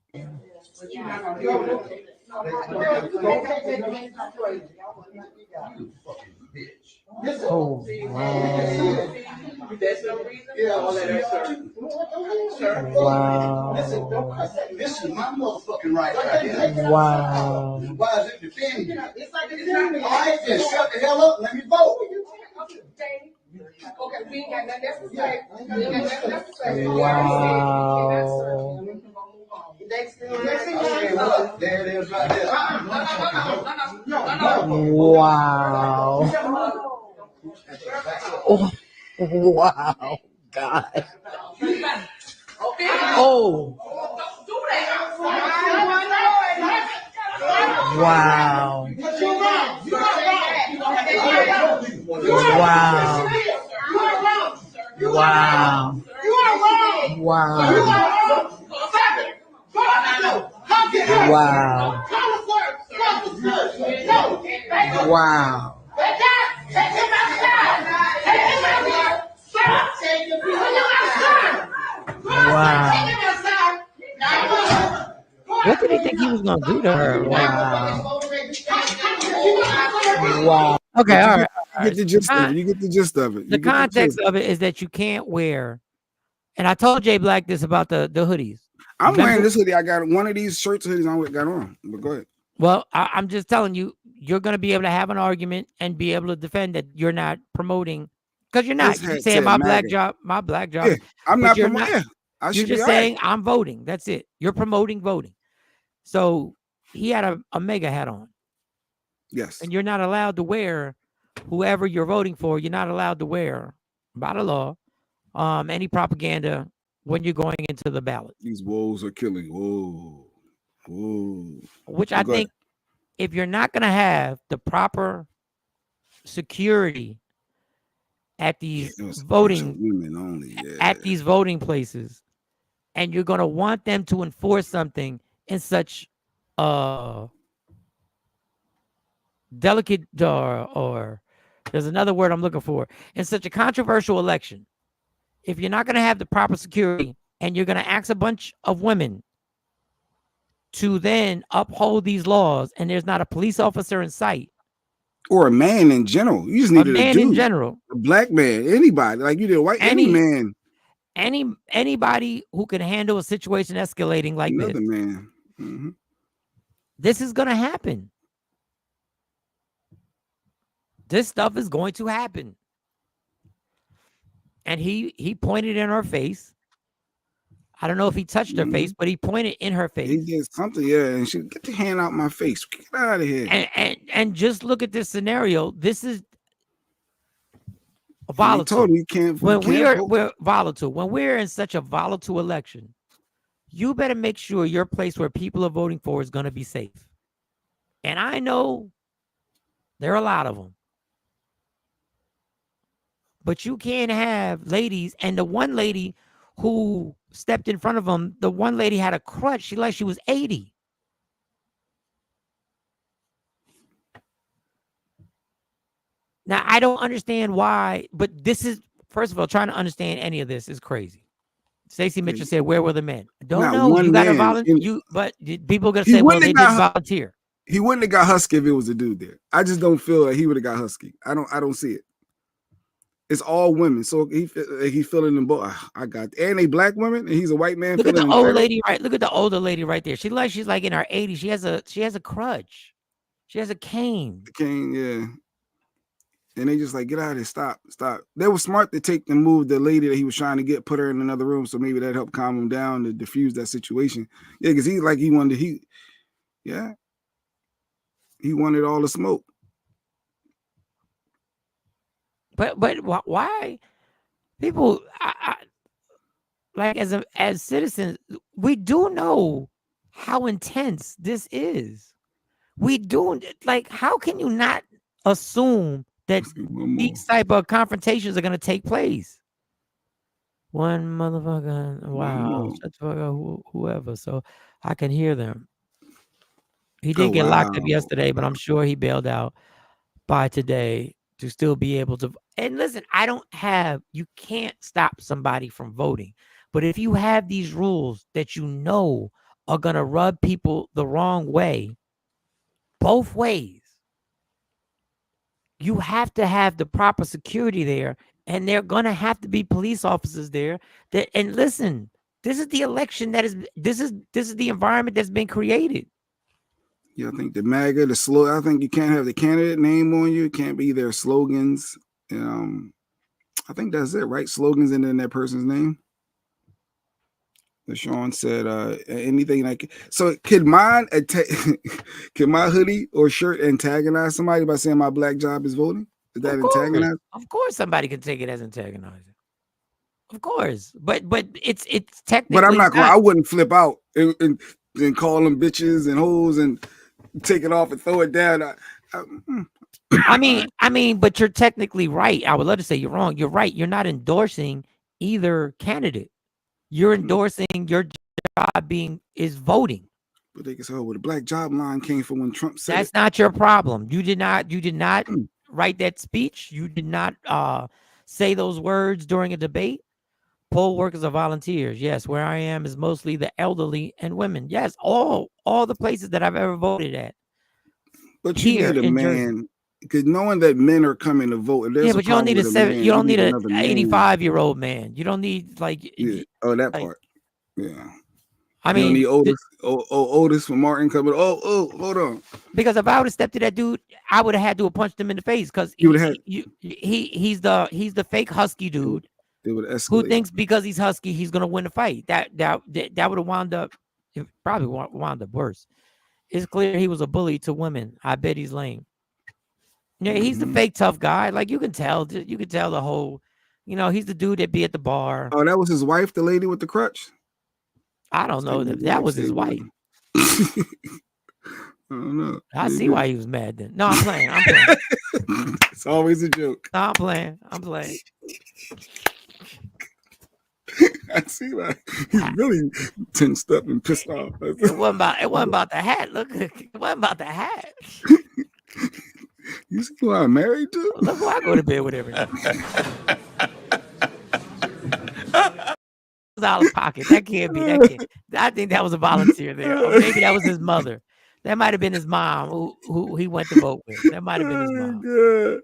Oh, wow. Wow. This is my motherfucking right. Wow. Why is it defending you? All right, then shut the hell up and let me vote. Okay, we ain't got nothing else to say. We ain't got nothing else to say. Wow. There it is right there. Wow. Oh, wow. God. Oh. Wow. Wow. Wow. Wow. Wow. Wow. Wow. What did he think he was going to do to her? Wow. Wow. Okay, all right. You get the gist of it. You get the gist of it. The context of it is that you can't wear, and I told Jay Black this about the hoodies. I'm wearing this hoodie. I got one of these shirts hoodies I got on. But go ahead. Well, I'm just telling you, you're going to be able to have an argument and be able to defend that you're not promoting Because you're not. His You're hat saying said my black MAGA. job, my black job. Yeah, I'm but not you're promoting. not. Yeah, I You're should be just all right. saying I'm voting. That's it. You're promoting voting. So he had a mega hat on. Yes. And you're not allowed to wear whoever you're voting for. You're not allowed to wear, by the law, any propaganda when you're going into the ballot. These wolves are killing. Whoa. Whoa. Which Well, I go ahead. think if you're not going to have the proper security at these It was voting women only. Yeah. at these voting places, and you're going to want them to enforce something in such delicate or there's another word I'm looking for, in such a controversial election, if you're not going to have the proper security and you're going to ask a bunch of women to then uphold these laws and there's not a police officer in sight, Or a man in general. You just needed a man in dude. general, A black man. Anybody. Like you did a white any man. Anybody who can handle a situation escalating like Another this. man. Mm-hmm. This is going to happen. This stuff is going to happen. And he pointed in her face. I don't know if he touched her face, but he pointed in her face. He did something, yeah. And she get the hand out my face. Get out of here. And just look at this scenario. This is volatile. Told you can't. When we're volatile, when we're in such a volatile election, you better make sure your place where people are voting for is going to be safe. And I know there are a lot of them. But you can't have ladies, and the one lady who stepped in front of them, the one lady had a crutch. She was 80. Now, I don't understand why, but this is, first of all, trying to understand any of this is crazy. Stacey Mitchell said, where were the men? Don't know. You got to volunteer. But people are going to say, well, they didn't volunteer. He wouldn't have got Husky if it was a dude there. I just don't feel like he would have got Husky. I don't see it. It's all women, so he feeling them both. I got, and they black women, and he's a white man. Look at the old lady, right? Look at the older lady right there. She's like in her 80s. She has a crutch. She has a cane. The cane, yeah. And they just like, get out of here, stop. They were smart to take and move the lady that he was trying to get, put her in another room, so maybe that helped calm him down to diffuse that situation. Yeah, because he wanted all the smoke. But why people like as citizens, we do know how intense this is. We do, like, how can you not assume that these type of confrontations are going to take place? One motherfucker, wow, shut the fuck up, whoever. So I can hear them. He did get locked up yesterday, but I'm sure he bailed out by today to still be able to. And listen, you can't stop somebody from voting. But if you have these rules that you know are going to rub people the wrong way, both ways, you have to have the proper security there. And they're going to have to be police officers there. And listen, this is the election this is the environment that's been created. Yeah, I think the MAGA, I think you can't have the candidate name on you. It can't be their slogans. I think that's it, right? Slogans and then that person's name. Sean said, anything like, so could my hoodie or shirt antagonize somebody by saying my black job is voting? Is that antagonizing? Of course somebody can take it as antagonizing. Of course. But it's technically. But I'm not going, I wouldn't flip out and call them bitches and hoes and take it off and throw it down. I mean, but you're technically right. I would love to say you're wrong. You're right. You're not endorsing either candidate. You're endorsing your job is voting. But they can say, where the black job line came from when Trump said that's not your problem. You did not write that speech. You did not say those words during a debate. Poll workers are volunteers. Yes, where I am is mostly the elderly and women. Yes, all the places that I've ever voted at. But you need a man, because knowing that men are coming to vote. Yeah, but you don't need you don't need an 85-year-old man. You don't need that part. Yeah. I You don't mean, need Otis from Martin coming. Oh, hold on. because if I would have stepped to that dude, I would have had to have punched him in the face because You would have had. he's the fake husky dude They would who escalate. thinks because he's husky he's gonna win the fight. That would have wound up, it probably wound up worse. It's clear he was a bully to women. I bet he's lame. Yeah, he's the fake tough guy. Like you can tell the whole, he's the dude that be at the bar. Oh, that was his wife, the lady with the crutch. I don't know that was his wife. I don't know. I see why he was mad then. No, I'm playing. It's always a joke. No, I'm playing. I see why he's really tensed up and pissed off. It wasn't about the hat. Look, it wasn't about the hat. You see who I'm married to? Look who I go to bed with every night. Out of pocket. That can't be. I think that was a volunteer there. Or maybe that was his mother. That might have been his mom who he went to vote with. That might have been his mom. God,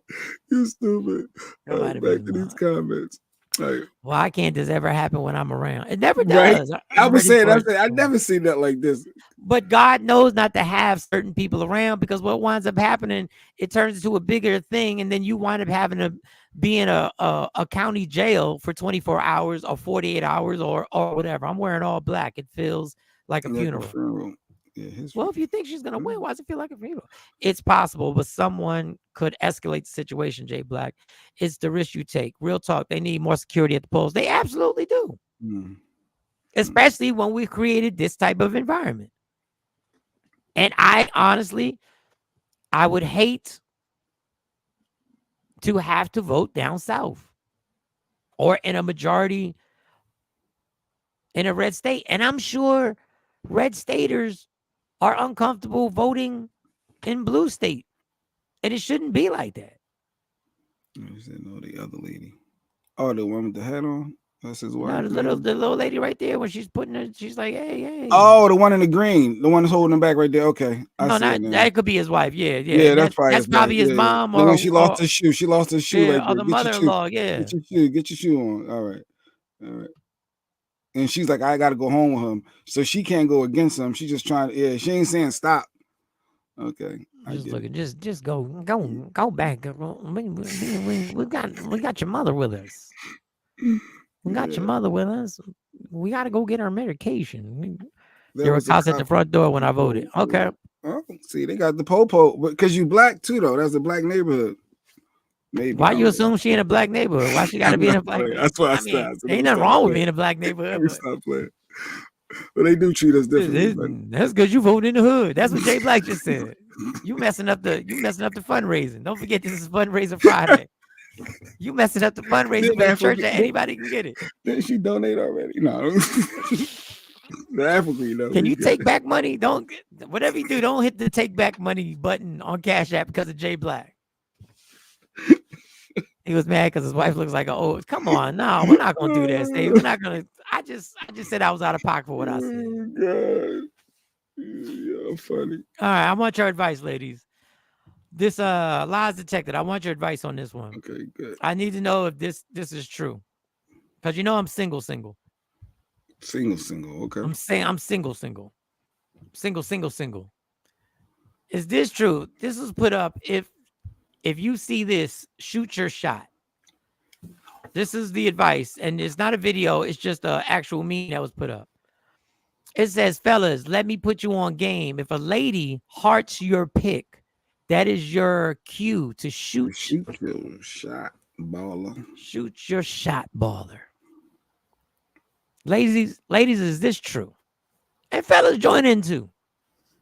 you stupid. That Back to these comments. Like, why can't this ever happen when I'm around? It never does. Right? I was saying, I never seen that like this. But God knows not to have certain people around, because what winds up happening, it turns into a bigger thing, and then you wind up having to be in a county jail for 24 hours or 48 hours or whatever. I'm wearing all black. It feels like a funeral. Yeah, well, if you think she's gonna win, why does it feel like a funeral? It's possible, but someone could escalate the situation, Jay Black. It's the risk you take. Real talk. They need more security at the polls. They absolutely do. Especially when we created this type of environment. And I honestly, I would hate to have to vote down south or in a majority in a red state. And I'm sure red staters are uncomfortable voting in blue state. And it shouldn't be like that. I said, no, the other lady. Oh, the one with the hat on? That's his wife. No, the little lady right there, when she's putting it, she's like, hey. Oh, the one in the green. The one that's holding him back right there. Okay. That could be his wife. Yeah. Yeah, that's probably his mom. Or when she lost her shoe. She lost her shoe right there. Or the mother-in-law, yeah. Get your shoe on. All right. And she's like, I got to go home with him. So she can't go against him. She's just trying to, she ain't saying stop. Okay. Just go back. We got your mother with us. We got your mother with us. We got to go get our medication. There were cops at the front door when I voted. Okay. Oh, see, they got the po-po, because you black too, though. That's a black neighborhood. Maybe. Why you assume she in a black neighborhood? Why she got to be in a black neighborhood? That's why I stopped. Ain't nothing wrong with being in a black neighborhood. Stop playing. But they do treat us differently. That's because you vote in the hood. That's what Jay Black just said. You messing up the fundraising. Don't forget, this is Fundraiser Friday. You messing up the fundraising for the church that anybody can get it. Didn't she donate already? No. The African, though. Can you take back money? Whatever you do, don't hit the take back money button on Cash App because of Jay Black. He was mad because his wife looks like come on, no, we're not gonna do that, Steve. We're not gonna. I just said I was out of pocket for what I said. Oh, God. You're funny. All right, I want your advice, ladies. This lies detected. I want your advice on this one. Okay, good. I need to know if this is true, because I'm single. Single. Okay. I'm saying I'm single. Is this true? This was put up. If you see this, shoot your shot. This is the advice, and it's not a video. It's just an actual meme that was put up. It says, fellas, let me put you on game. If a lady hearts your pick, that is your cue to shoot your shot, baller. Shoot your shot, baller. Ladies, is this true? And fellas, join in too.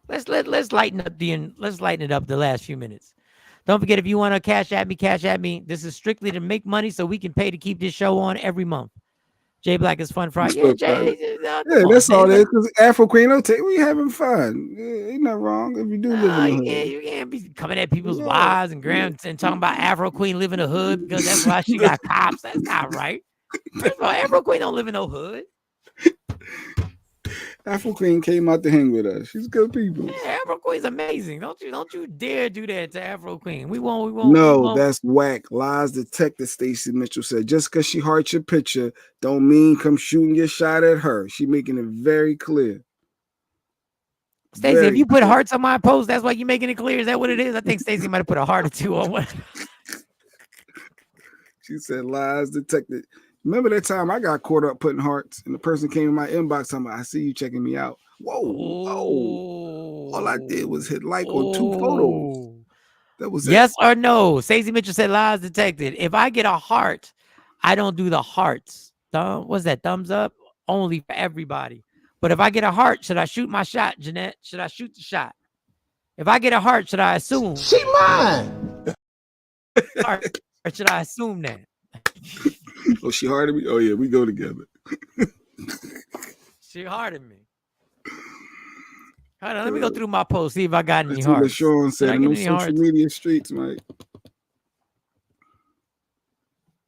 Let's lighten it up the last few minutes. Don't forget, if you want to cash at me. This is strictly to make money so we can pay to keep this show on every month. Jay Black is Fun Friday. Yeah, Jay. That's all it is. Because Afro Queen, we having fun. Ain't nothing wrong if you do live in the hood. You can't be coming at people's wives and grams and talking about Afro Queen living in the hood because that's why she got cops. That's not right. First of all, Afro Queen don't live in no hood. Afro Queen came out to hang with us. She's good people. Yeah, Afro Queen's amazing. Don't you dare do that to Afro Queen. We won't. No, that's whack. Lies detected, Stacey Mitchell said. Just because she hearts your picture don't mean come shooting your shot at her. She making it very clear. Stacey, if you put hearts on my post, that's why you making it clear. Is that what it is? I think Stacey might have put a heart or two on one. She said lies detected. Remember that time I got caught up putting hearts and the person came in my inbox talking about, I see you checking me out. Whoa, whoa. All I did was hit like on 2 photos. That was yes it. or no? Stacey Mitchell said lies detected. If I get a heart, I don't do the hearts. What's that? Thumbs up? Only for everybody. But if I get a heart, should I shoot my shot, Jeanette? Should I shoot the shot? If I get a heart, should I assume? She mine. Or should I assume that? Oh, she hearted me? Oh, yeah, we go together. She hearted me. Hold on, let me go through my post, see if I got any That's what hearts. Sean said in Get those any social hearts? media streets, Mike.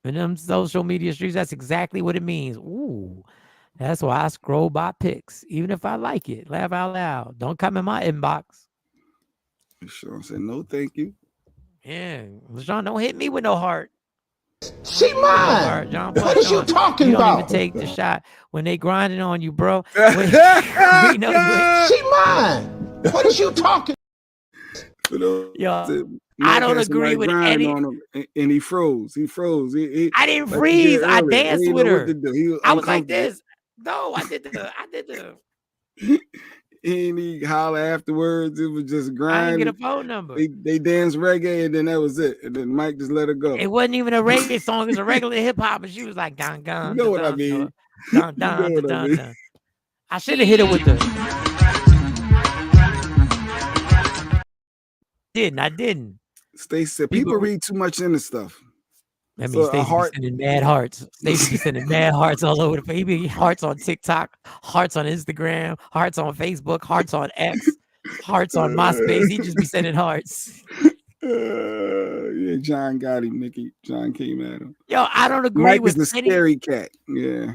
In them social media streets, that's exactly what it means. Ooh, that's why I scroll by pics, even if I like it. Laugh out loud. Don't come in my inbox. Sean said, no, thank you. Yeah, LaShawn, don't hit me with no heart. She mine. John, What is you talking you don't about? even take the shot when they grinding on you, bro. We know you ain't. She mine. What is you talking? Yo, I don't agree with any. On him, and he froze. He froze. I didn't freeze. I danced with her. I was like uncomfortable. this. No, I did the. He holler afterwards. It was just grind. I didn't get a phone number. They danced reggae and then that was it. And then Mike just let her go. It wasn't even a reggae song. It's a regular hip hop, and she was like, "Gon gon." You know what I mean? Dun, dun, dun, dun, dun. I should have hit her with the. I didn't. Stacey said people read too much into stuff. That means Stacey be sending mad hearts. Stacey be sending mad hearts all over the place. He be hearts on TikTok, hearts on Instagram, hearts on Facebook, hearts on X, hearts on MySpace. He just be sending hearts. Yeah, John got him, Nikki. John came at him. Yo, I don't agree Mike with is the scary cat. Yeah.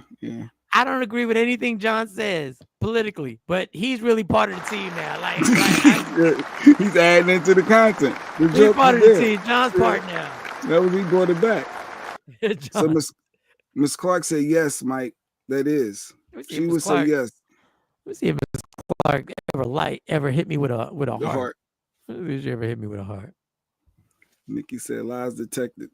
I don't agree with anything John says politically, but he's really part of the team now. Like he's adding into the content. He's part of the team. John's part now. That was he brought it back. So Miss Clark said yes, Mike. That is. She would say yes. Let's see if Miss Clark ever hit me with a heart. Did you ever hit me with a heart? Nikki said lies detected.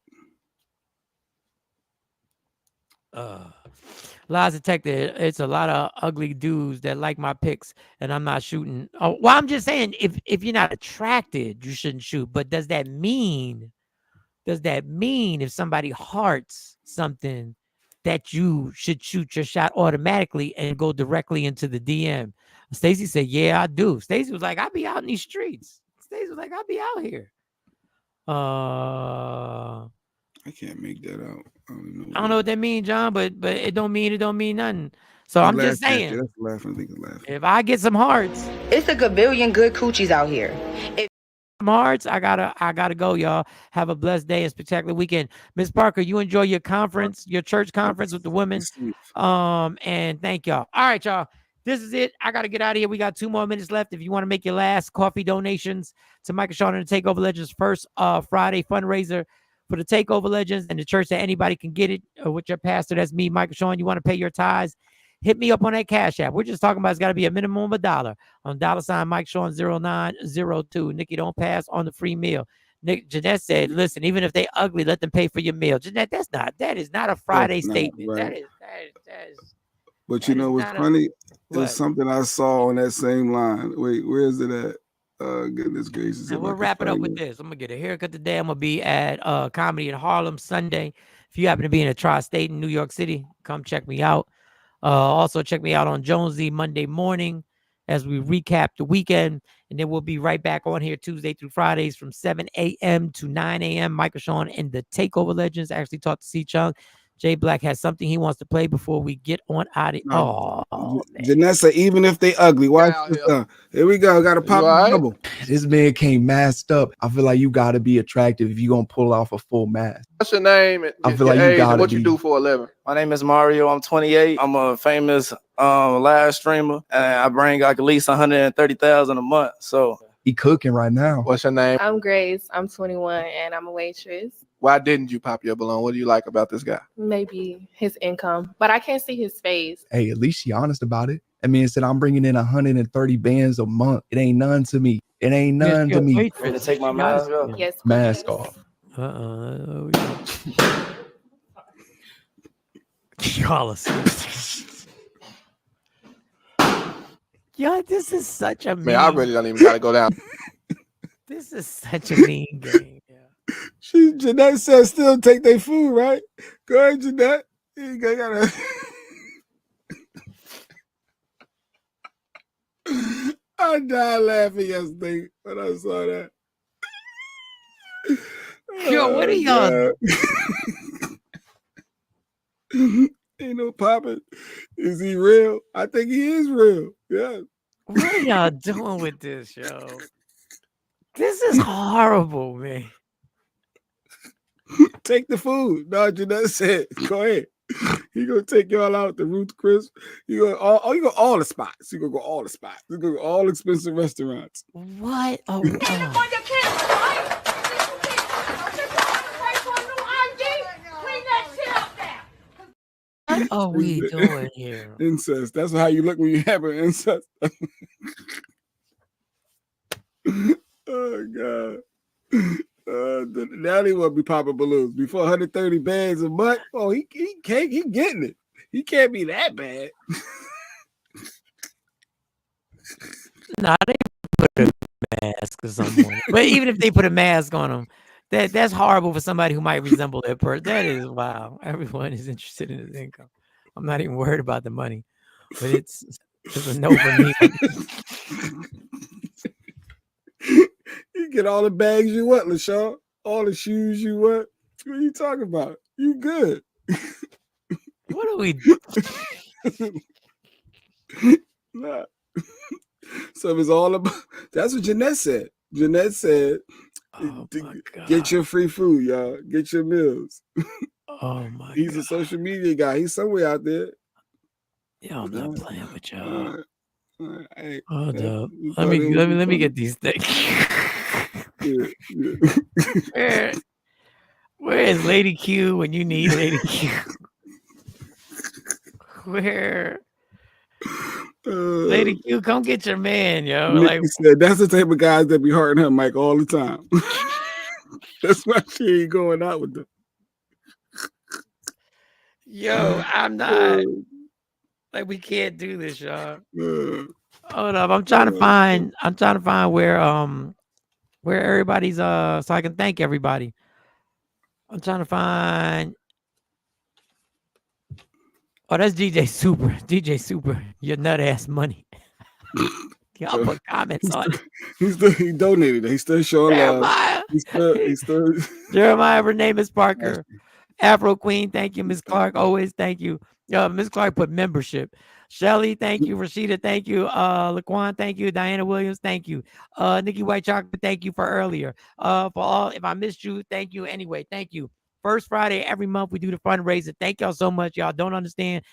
Lies detected. It's a lot of ugly dudes that like my pics, and I'm not shooting. Oh, well, I'm just saying, if you're not attracted, you shouldn't shoot. But does that mean if somebody hearts something that you should shoot your shot automatically and go directly into the DM? Stacey said, yeah, I do. Stacey was like, I be out in these streets. Stacey was like, I be out here. I can't make that out. I don't know what that means, John, but it don't mean nothing. So I'm just saying, that's laughing. I think it's laughing. If I get some hearts, it's a gabillion good coochies out here. Some hearts, I gotta go, y'all. Have a blessed day and spectacular weekend. Miss Parker, you enjoy your conference, your church conference with the women. And thank y'all. All right, y'all. This is it. I gotta get out of here. We got 2 more minutes left. If you want to make your last coffee donations to Michael Sean and the Takeover Legends first Friday fundraiser for the Takeover Legends and the church that anybody can get it with your pastor. That's me, Michael Sean. You want to pay your tithes? Hit me up on that Cash App. We're just talking about it's got to be a minimum of $1 on $ Mike Sean 0902. Nikki, don't pass on the free meal. Jeanette said, listen, even if they ugly, let them pay for your meal. Jeanette, that is not a Friday statement. Right. That is. But you know what's funny? It was something I saw on that same line. Wait, where is it at? Goodness gracious. And we'll wrap it up with this. I'm going to get a haircut today. I'm going to be at Comedy in Harlem Sunday. If you happen to be in a tri-state in New York City, come check me out. Also, check me out on Jonesy Monday morning as we recap the weekend. And then we'll be right back on here Tuesday through Fridays from 7 a.m. to 9 a.m. Michael Sean and the Takeover Legends. I actually talked to C. Chung. Jay Black has something he wants to play before we get on out of here. Oh, Janessa, even if they ugly, watch this. Here we go. Got to pop the bubble. This man came masked up. I feel like you got to be attractive if you're going to pull off a full mask. What's your name? I feel like you got to what you do for a living? My name is Mario. I'm 28. I'm a famous live streamer, and I bring like at least 130,000 a month. So he cooking right now. What's your name? I'm Grace. I'm 21, and I'm a waitress. Why didn't you pop your balloon? What do you like about this guy? Maybe his income, but I can't see his face. Hey, at least she honest about it. That man said, I'm bringing in 130 bands a month. It ain't none to me. It ain't none to me. Ready to take my mask off? Yes, please. Mask off. Y'all are Yo, this is such a mean. Man, I really don't even gotta go down. This is such a mean game. Jeanette said still take their food, right? Go ahead, Jeanette. You gotta. I died laughing yesterday when I saw that. Yo, what are y'all? Ain't no popping. Is he real? I think he is real. Yeah. What are y'all doing with this, yo? This is horrible, man. Take the food. No, Jeanette said, go ahead. He gonna take y'all out to Ruth Chris. You go all the spots. You gonna go all the spots. You go all expensive restaurants. What? Oh, what are we doing here? Incest. That's how you look when you have an incest. Oh God. Now they want to be popping balloons. Before 130 bags a month. Oh, he getting it. He can't be that bad. Nah, they put a mask or someone. But even if they put a mask on them, that's horrible for somebody who might resemble that person. That is wow. Everyone is interested in his income. I'm not even worried about the money, but it's a no for me. You get all the bags you want, LaShawn. All the shoes you want. What are you talking about? You good. What are we? Nah. So it's all about. That's what Jeanette said. Jeanette said, get your free food, y'all. Get your meals. Oh my He's God. a social media guy. He's somewhere out there. Yeah, I'm not playing with y'all. Hey, Hold up. Let me get these things. Where is Lady Q when you need Lady Q? Where? Lady Q, come get your man, yo. Nikki Like, said, that's the type of guys that be hurting her mic all the time. That's why she ain't going out with them. yo, I'm not. Like, we can't do this, y'all. Hold up. I'm trying to find where everybody's so I can thank everybody. I'm trying to find. Oh, that's DJ Super. DJ Super, your nut ass money. Y'all put comments on it. He donated. He's still showing love. He's still Jeremiah Renamus Parker. Afro Queen, thank you. Miss Clark, always thank you. Miss Clark put membership. Shelly, thank you. Rashida, thank you. Laquan, thank you. Diana Williams, thank you. Nikki White Chocolate, thank you for earlier. For all, if I missed you, thank you. Anyway, thank you. First Friday every month we do the fundraiser. Thank y'all so much. Y'all don't understand.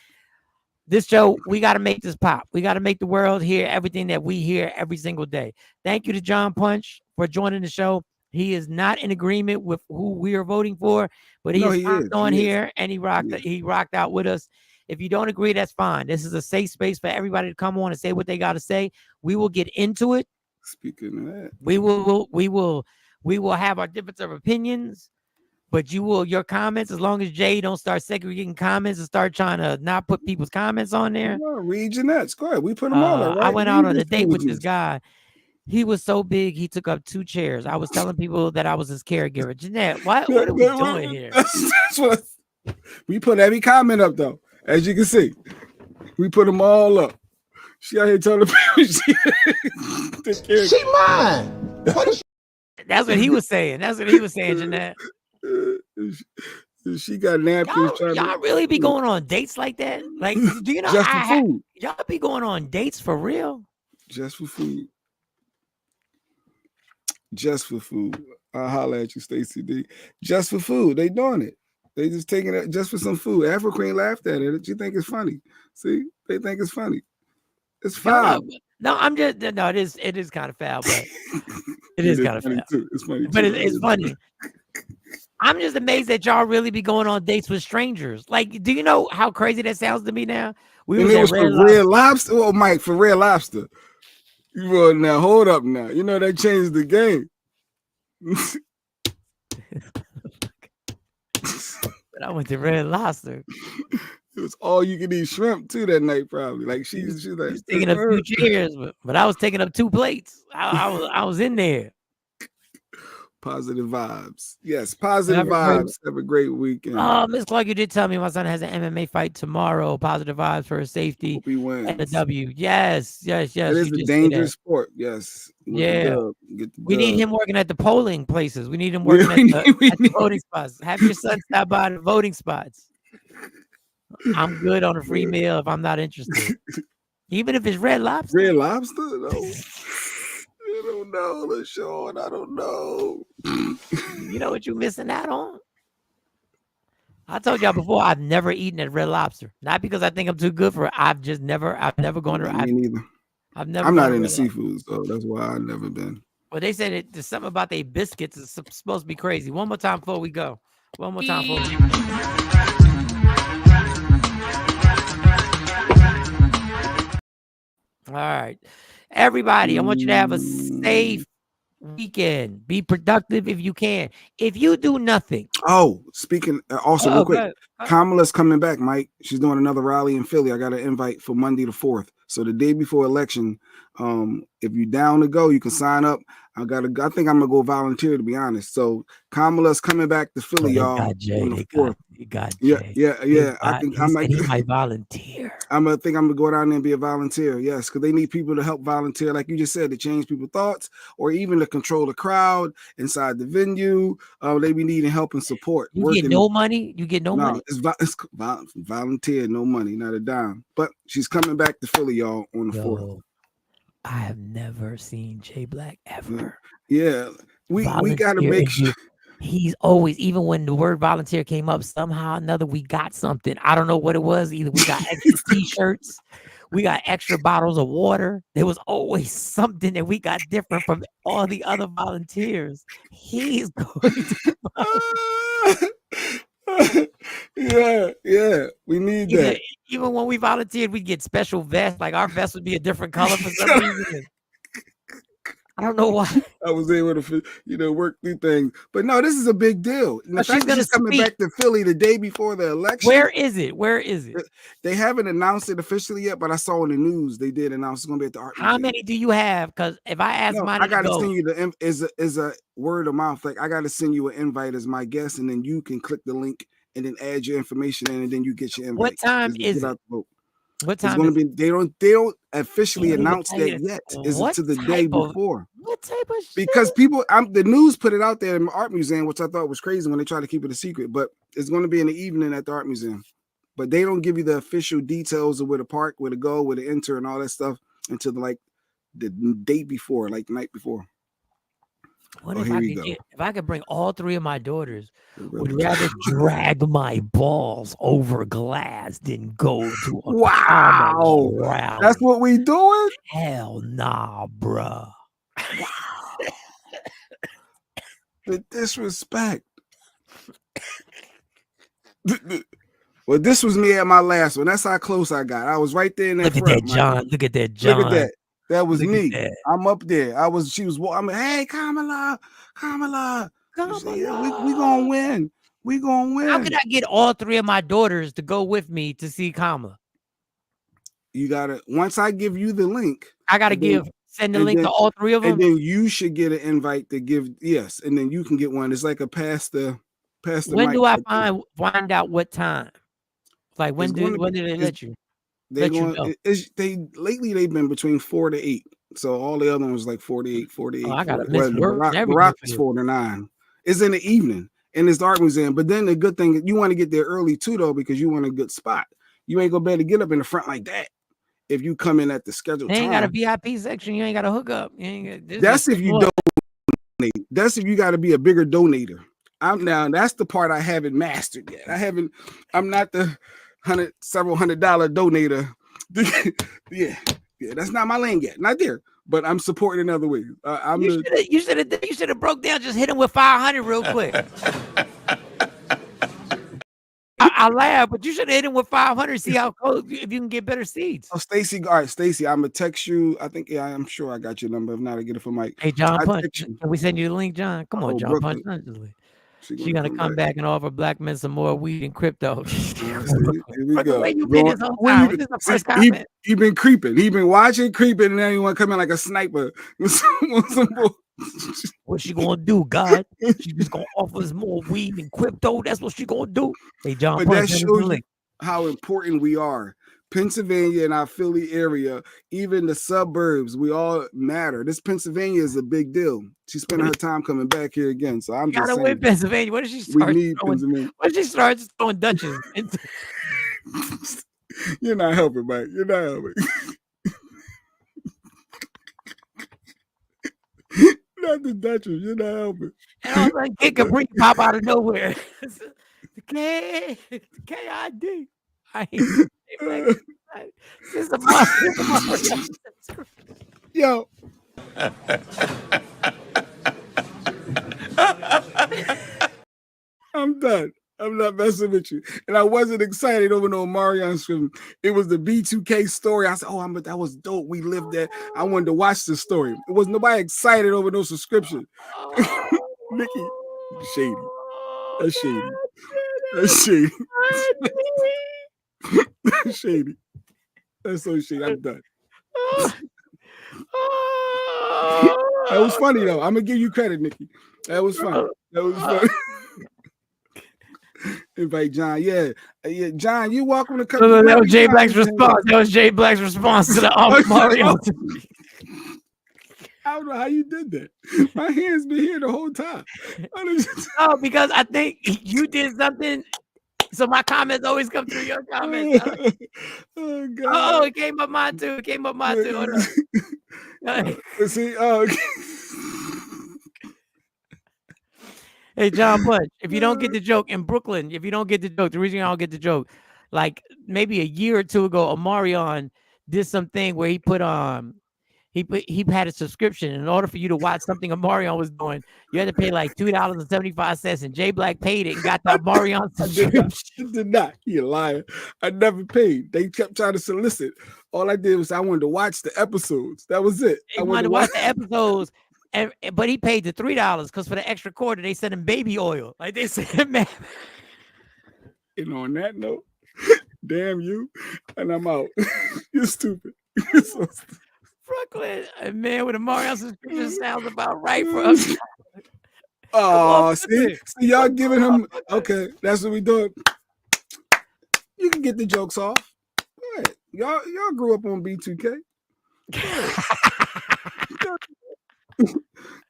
This show, we got to make this pop. We got to make the world hear everything that we hear every single day. Thank you to John Punch for joining the show. He is not in agreement with who we are voting for, but he is on here and he rocked out with us. If you don't agree, that's fine. This is a safe space for everybody to come on and say what they got to say. We will get into it. Speaking of that, we will have our difference of opinions, but your comments, as long as Jay don't start segregating comments and start trying to not put people's comments on there. No, read Jeanette's. Go ahead. We put them all up, right? I went out on a date with this guy. He was so big, he took up 2 chairs. I was telling people that I was his caregiver. Jeanette, what are we doing here? That's what we put every comment up, though. As you can see, we put them all up. She out here telling people she mine. That's what he was saying. That's what he was saying, Jeanette. She got napkins. Y'all really be going on dates like that? Like, do you know? Just for food. Y'all be going on dates for real? Just for food. Just for food. I'll holler at you, Stacey D. Just for food. They doing it. They just taking it just for some food. Afro Queen laughed at it. You think it's funny? See, they think it's funny. It's foul. No, it is kind of foul, but it is kind of foul. Too. It's funny, but too. It's funny. I'm just amazed that y'all really be going on dates with strangers. Like, do you know how crazy that sounds to me now? We and was it at was for Red Red Lobster. Lobster. Oh, Mike, for Red Lobster. Well, now hold up now. You know they changed the game. But I went to Red Lobster. It was all you could eat shrimp too that night, probably. Like she's like He was taking up 2 chairs, but I was taking up 2 plates. I was in there. Positive vibes. Yes, positive vibes. Have a great weekend. Miss Clark, you did tell me my son has an MMA fight tomorrow. Positive vibes for his safety. Hope he wins. And a W. Yes. It is a dangerous sport. Yes. Yeah. Get the We need dub. him working at the polling places. We need him working at the voting spots. Have your son stop by the voting spots. I'm good on a free meal if I'm not interested. Even if it's Red Lobster. Red Lobster? No. I don't know, LaShawn. I don't know. You know what you're missing out on? I told y'all before, I've never eaten at Red Lobster. Not because I think I'm too good for it. I've never gone to. Me neither. I'm not into seafood, so that's why I've never been. Well, they said there's something about their biscuits is supposed to be crazy. One more time before we go. One more time before we go. All right. Everybody, I want you to have a safe weekend. Be productive if you can. If you do nothing. Oh, speaking also real quick, Kamala's coming back, Mike. She's doing another rally in Philly. I got an invite for Monday the 4th. So the day before election, if you're down to go, you can sign up. I think I'm gonna go volunteer, to be honest. So Kamala's coming back to Philly, y'all. On the 4th. Yeah. I think I might volunteer. I'm gonna go down there and be a volunteer. Yes, because they need people to help volunteer, like you just said, to change people's thoughts or even to control the crowd inside the venue. They be needing help and support. You get no money. You get no money. It's volunteer, no money, not a dime. But she's coming back to Philly, y'all, on the 4th. I have never seen Jay Black ever. Yeah, we got to make sure. He's always, even when the word volunteer came up, somehow or another we got something. I don't know what it was. Either we got extra t-shirts, we got extra bottles of water. There was always something that we got different from all the other volunteers. He's going to Yeah. We need that. Even when we volunteered, we'd get special vests. Like our vest would be a different color for some reason. I don't know why. I was able to, work through things. But no, this is a big deal. And the fact that she's coming back to Philly the day before the election. Where is it? They haven't announced it officially yet, but I saw in the news they did announce it's going to be at the Art Museum. How many do you have? Because if I ask mine, I got to send you is a word of mouth. Like I got to send you an invite as my guest, and then you can click the link and then add your information in, and then you get your invite. What time is it? What time? It's going to be. They don't officially announce that yet. Is it to the day before? What type of shit? Because the news put it out there in the Art Museum, which I thought was crazy when they tried to keep it a secret. But it's going to be in the evening at the Art Museum. But they don't give you the official details of where to park, where to go, where to enter, and all that stuff until the day before, like the night before. What if I could bring all 3 of my daughters, would rather drag my balls over glass than go to a rally. That's what we doing? Hell nah, bruh. Wow. The disrespect. Well, this was me at my last one. That's how close I got. I was right there in that front. Look at that, John. Look at that. That was me. I'm up there. She was. I'm like, hey, Kamala. Yeah, we gonna win. We gonna win. How could I get all 3 of my daughters to go with me to see Kamala? You gotta. Once I give you the link, I gotta send the link to all 3 of them. And then you should get an invite to give. Yes, and then you can get one. It's like a pass the. When do I find out what time? Like when did they let you? Lately they've been between 4 to 8. So all the other ones like 48. Oh, I gotta miss work. The Rock is 4 to 9. It's in the evening and it's the Art Museum. But then the good thing, you want to get there early too, though, because you want a good spot. You ain't gonna be able to get up in the front like that if you come in at the scheduled time. They ain't got a VIP section. You ain't got to hook up. That's if you donate. That's if you got to be a bigger donator. That's the part I haven't mastered yet. I'm not the several $100 donator. yeah, that's not my lane yet. Not there, but I'm supporting in other ways. You should have broke down. Just hit him with 500 real quick. I laugh, but you should have hit him with 500. See how close if you can get better seats. Oh, Stacy. All right, Stacy. I'm gonna text you. I think. Yeah, I'm sure I got your number. If not, I get it from Mike. Hey, John I Punch, text you. can we send you the link, John? Come on, Oh, John Punch. Brooklyn. She gonna come back and offer black men some more weed and crypto. Here we go. Where you been this whole time? Was this the first comment? He been creeping. He been watching, creeping, and then he want to come in like a sniper. What she gonna do, God? She just gonna offer us more weed and crypto. That's what she gonna do. Hey, John But Punch, that send us the shows you link. how important we are. Pennsylvania and our Philly area, even the suburbs, we all matter. This Pennsylvania is a big deal. She's spending her time coming back here again. So I'm just Gotta saying, win Pennsylvania. What did she we start? need Pennsylvania. What did she start just throwing Dutches? You're not helping, Mike. You're not helping. Not the Dutchess. You're not helping. And all of a sudden, Kid Capri pop out of nowhere. The KID. I hate this is a Yo. I'm done. I'm not messing with you. And I wasn't excited over no Marion script. It was the B2K story. I said, oh, that was dope. We lived there. I wanted to watch the story. It was nobody excited over no subscription. Nikki, shady. That's shady. That's shady. That's shady. That's so shady. I'm done. That was funny though. I'm gonna give you credit, Nikki. That was funny. That was funny. Invite John. Yeah, John, you welcome to come. That was Jay Black's response. That was Jay Black's response to the Mario. I don't know how you did that. My hands been here the whole time. Oh, because I think you did something. So my comments always come through your comments. Oh, God. Oh, it came up mine too. It came up mine too. Hold on. See, Hey, John Punch, if you don't get the joke in Brooklyn, if you don't get the joke, the reason I don't get the joke, like maybe a year or two ago, Omarion did something where he had a subscription. In order for you to watch something Omarion was doing, you had to pay like $2.75, and Jay Black paid it and got the Omarion subscription. I did not. You liar. I never paid. They kept trying to solicit. All I did was I wanted to watch the episodes. That was it. I wanted to watch the episodes. But he paid the $3 because for the extra quarter they sent him baby oil. Like they said, man. And on that note, damn you, and I'm out. You're stupid. You're so stupid. Brooklyn, man, with a Mario subscription sounds about right for us. Oh, see, y'all giving him okay. That's what we doing. You can get the jokes off. Go ahead. Y'all grew up on B2K.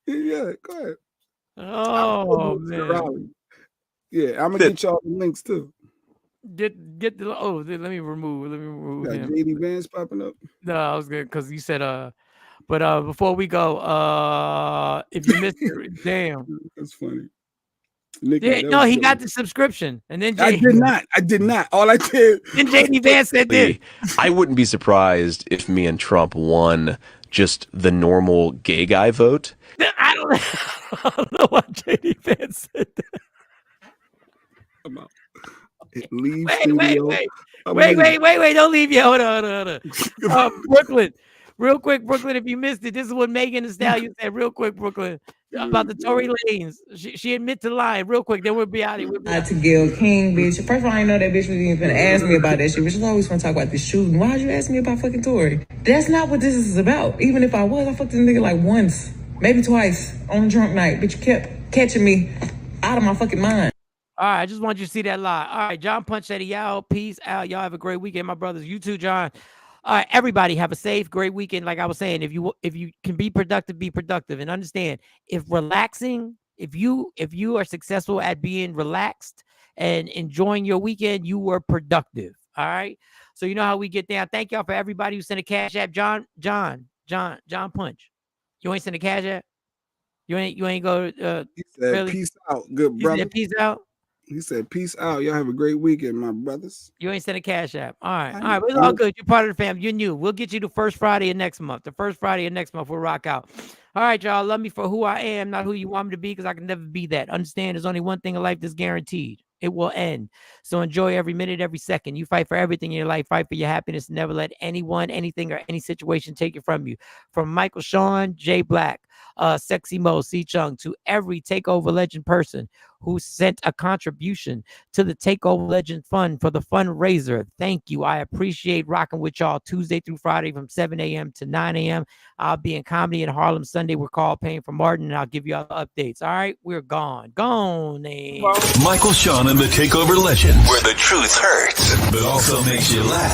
Yeah, go ahead. Oh man. Yeah, I'm gonna get y'all the links too. Get the let me remove him. JD Vance popping up. No, I was good because you said but before we go, if you missed it, damn. That's funny. Nikki, yeah, no, he got the subscription, and then I did not. All I did. And JD Vance said this. I wouldn't be surprised if me and Trump won just the normal gay guy vote. I don't know why JD Vance said that. I'm out. Leave wait, don't leave yet. Hold on. Brooklyn, real quick, Brooklyn, if you missed it, this is what Megan Thee Stallion said real quick, Brooklyn, about the Tory Lanez. She admit to lying real quick, then we'll be out of here. To Gail King, bitch. First of all, I know that bitch was even gonna ask me about that shit, but she's always want to talk about this shooting. Why'd you ask me about fucking Tory? That's not what this is about. Even if I was, I fucked this nigga like once, maybe twice on a drunk night, but you kept catching me out of my fucking mind. All right, I just want you to see that lie. All right, John Punch said he out. Peace out. Y'all have a great weekend, my brothers. You too, John. All right, everybody have a safe, great weekend. Like I was saying, if you can be productive, and understand if you are successful at being relaxed and enjoying your weekend, you were productive. All right. So you know how we get down. Thank y'all for everybody who sent a cash app. John Punch. You ain't sent a cash app. You ain't go. He said, really? Peace out, good brother. He said, peace out. He said, peace out. Y'all have a great weekend, my brothers. You ain't sent a cash app. All right. It's all good. You're part of the family. You're new. We'll get you the first Friday of next month. The first Friday of next month, we'll rock out. All right, y'all. Love me for who I am, not who you want me to be, because I can never be that. Understand there's only one thing in life that's guaranteed. It will end. So enjoy every minute, every second. You fight for everything in your life. Fight for your happiness. Never let anyone, anything, or any situation take it from you. From Michael Sean, Jay Black, Sexy Mo, C Chung, to every Takeover Legend person who sent a contribution to the Takeover Legend Fund for the fundraiser. Thank you. I appreciate rocking with y'all Tuesday through Friday from 7 a.m. to 9 a.m. I'll be in comedy in Harlem Sunday. We're called Paying for Martin, and I'll give you all the updates. All right, we're gone. Gone. Michael Sean and the Takeover Legend, where the truth hurts, but also makes you laugh.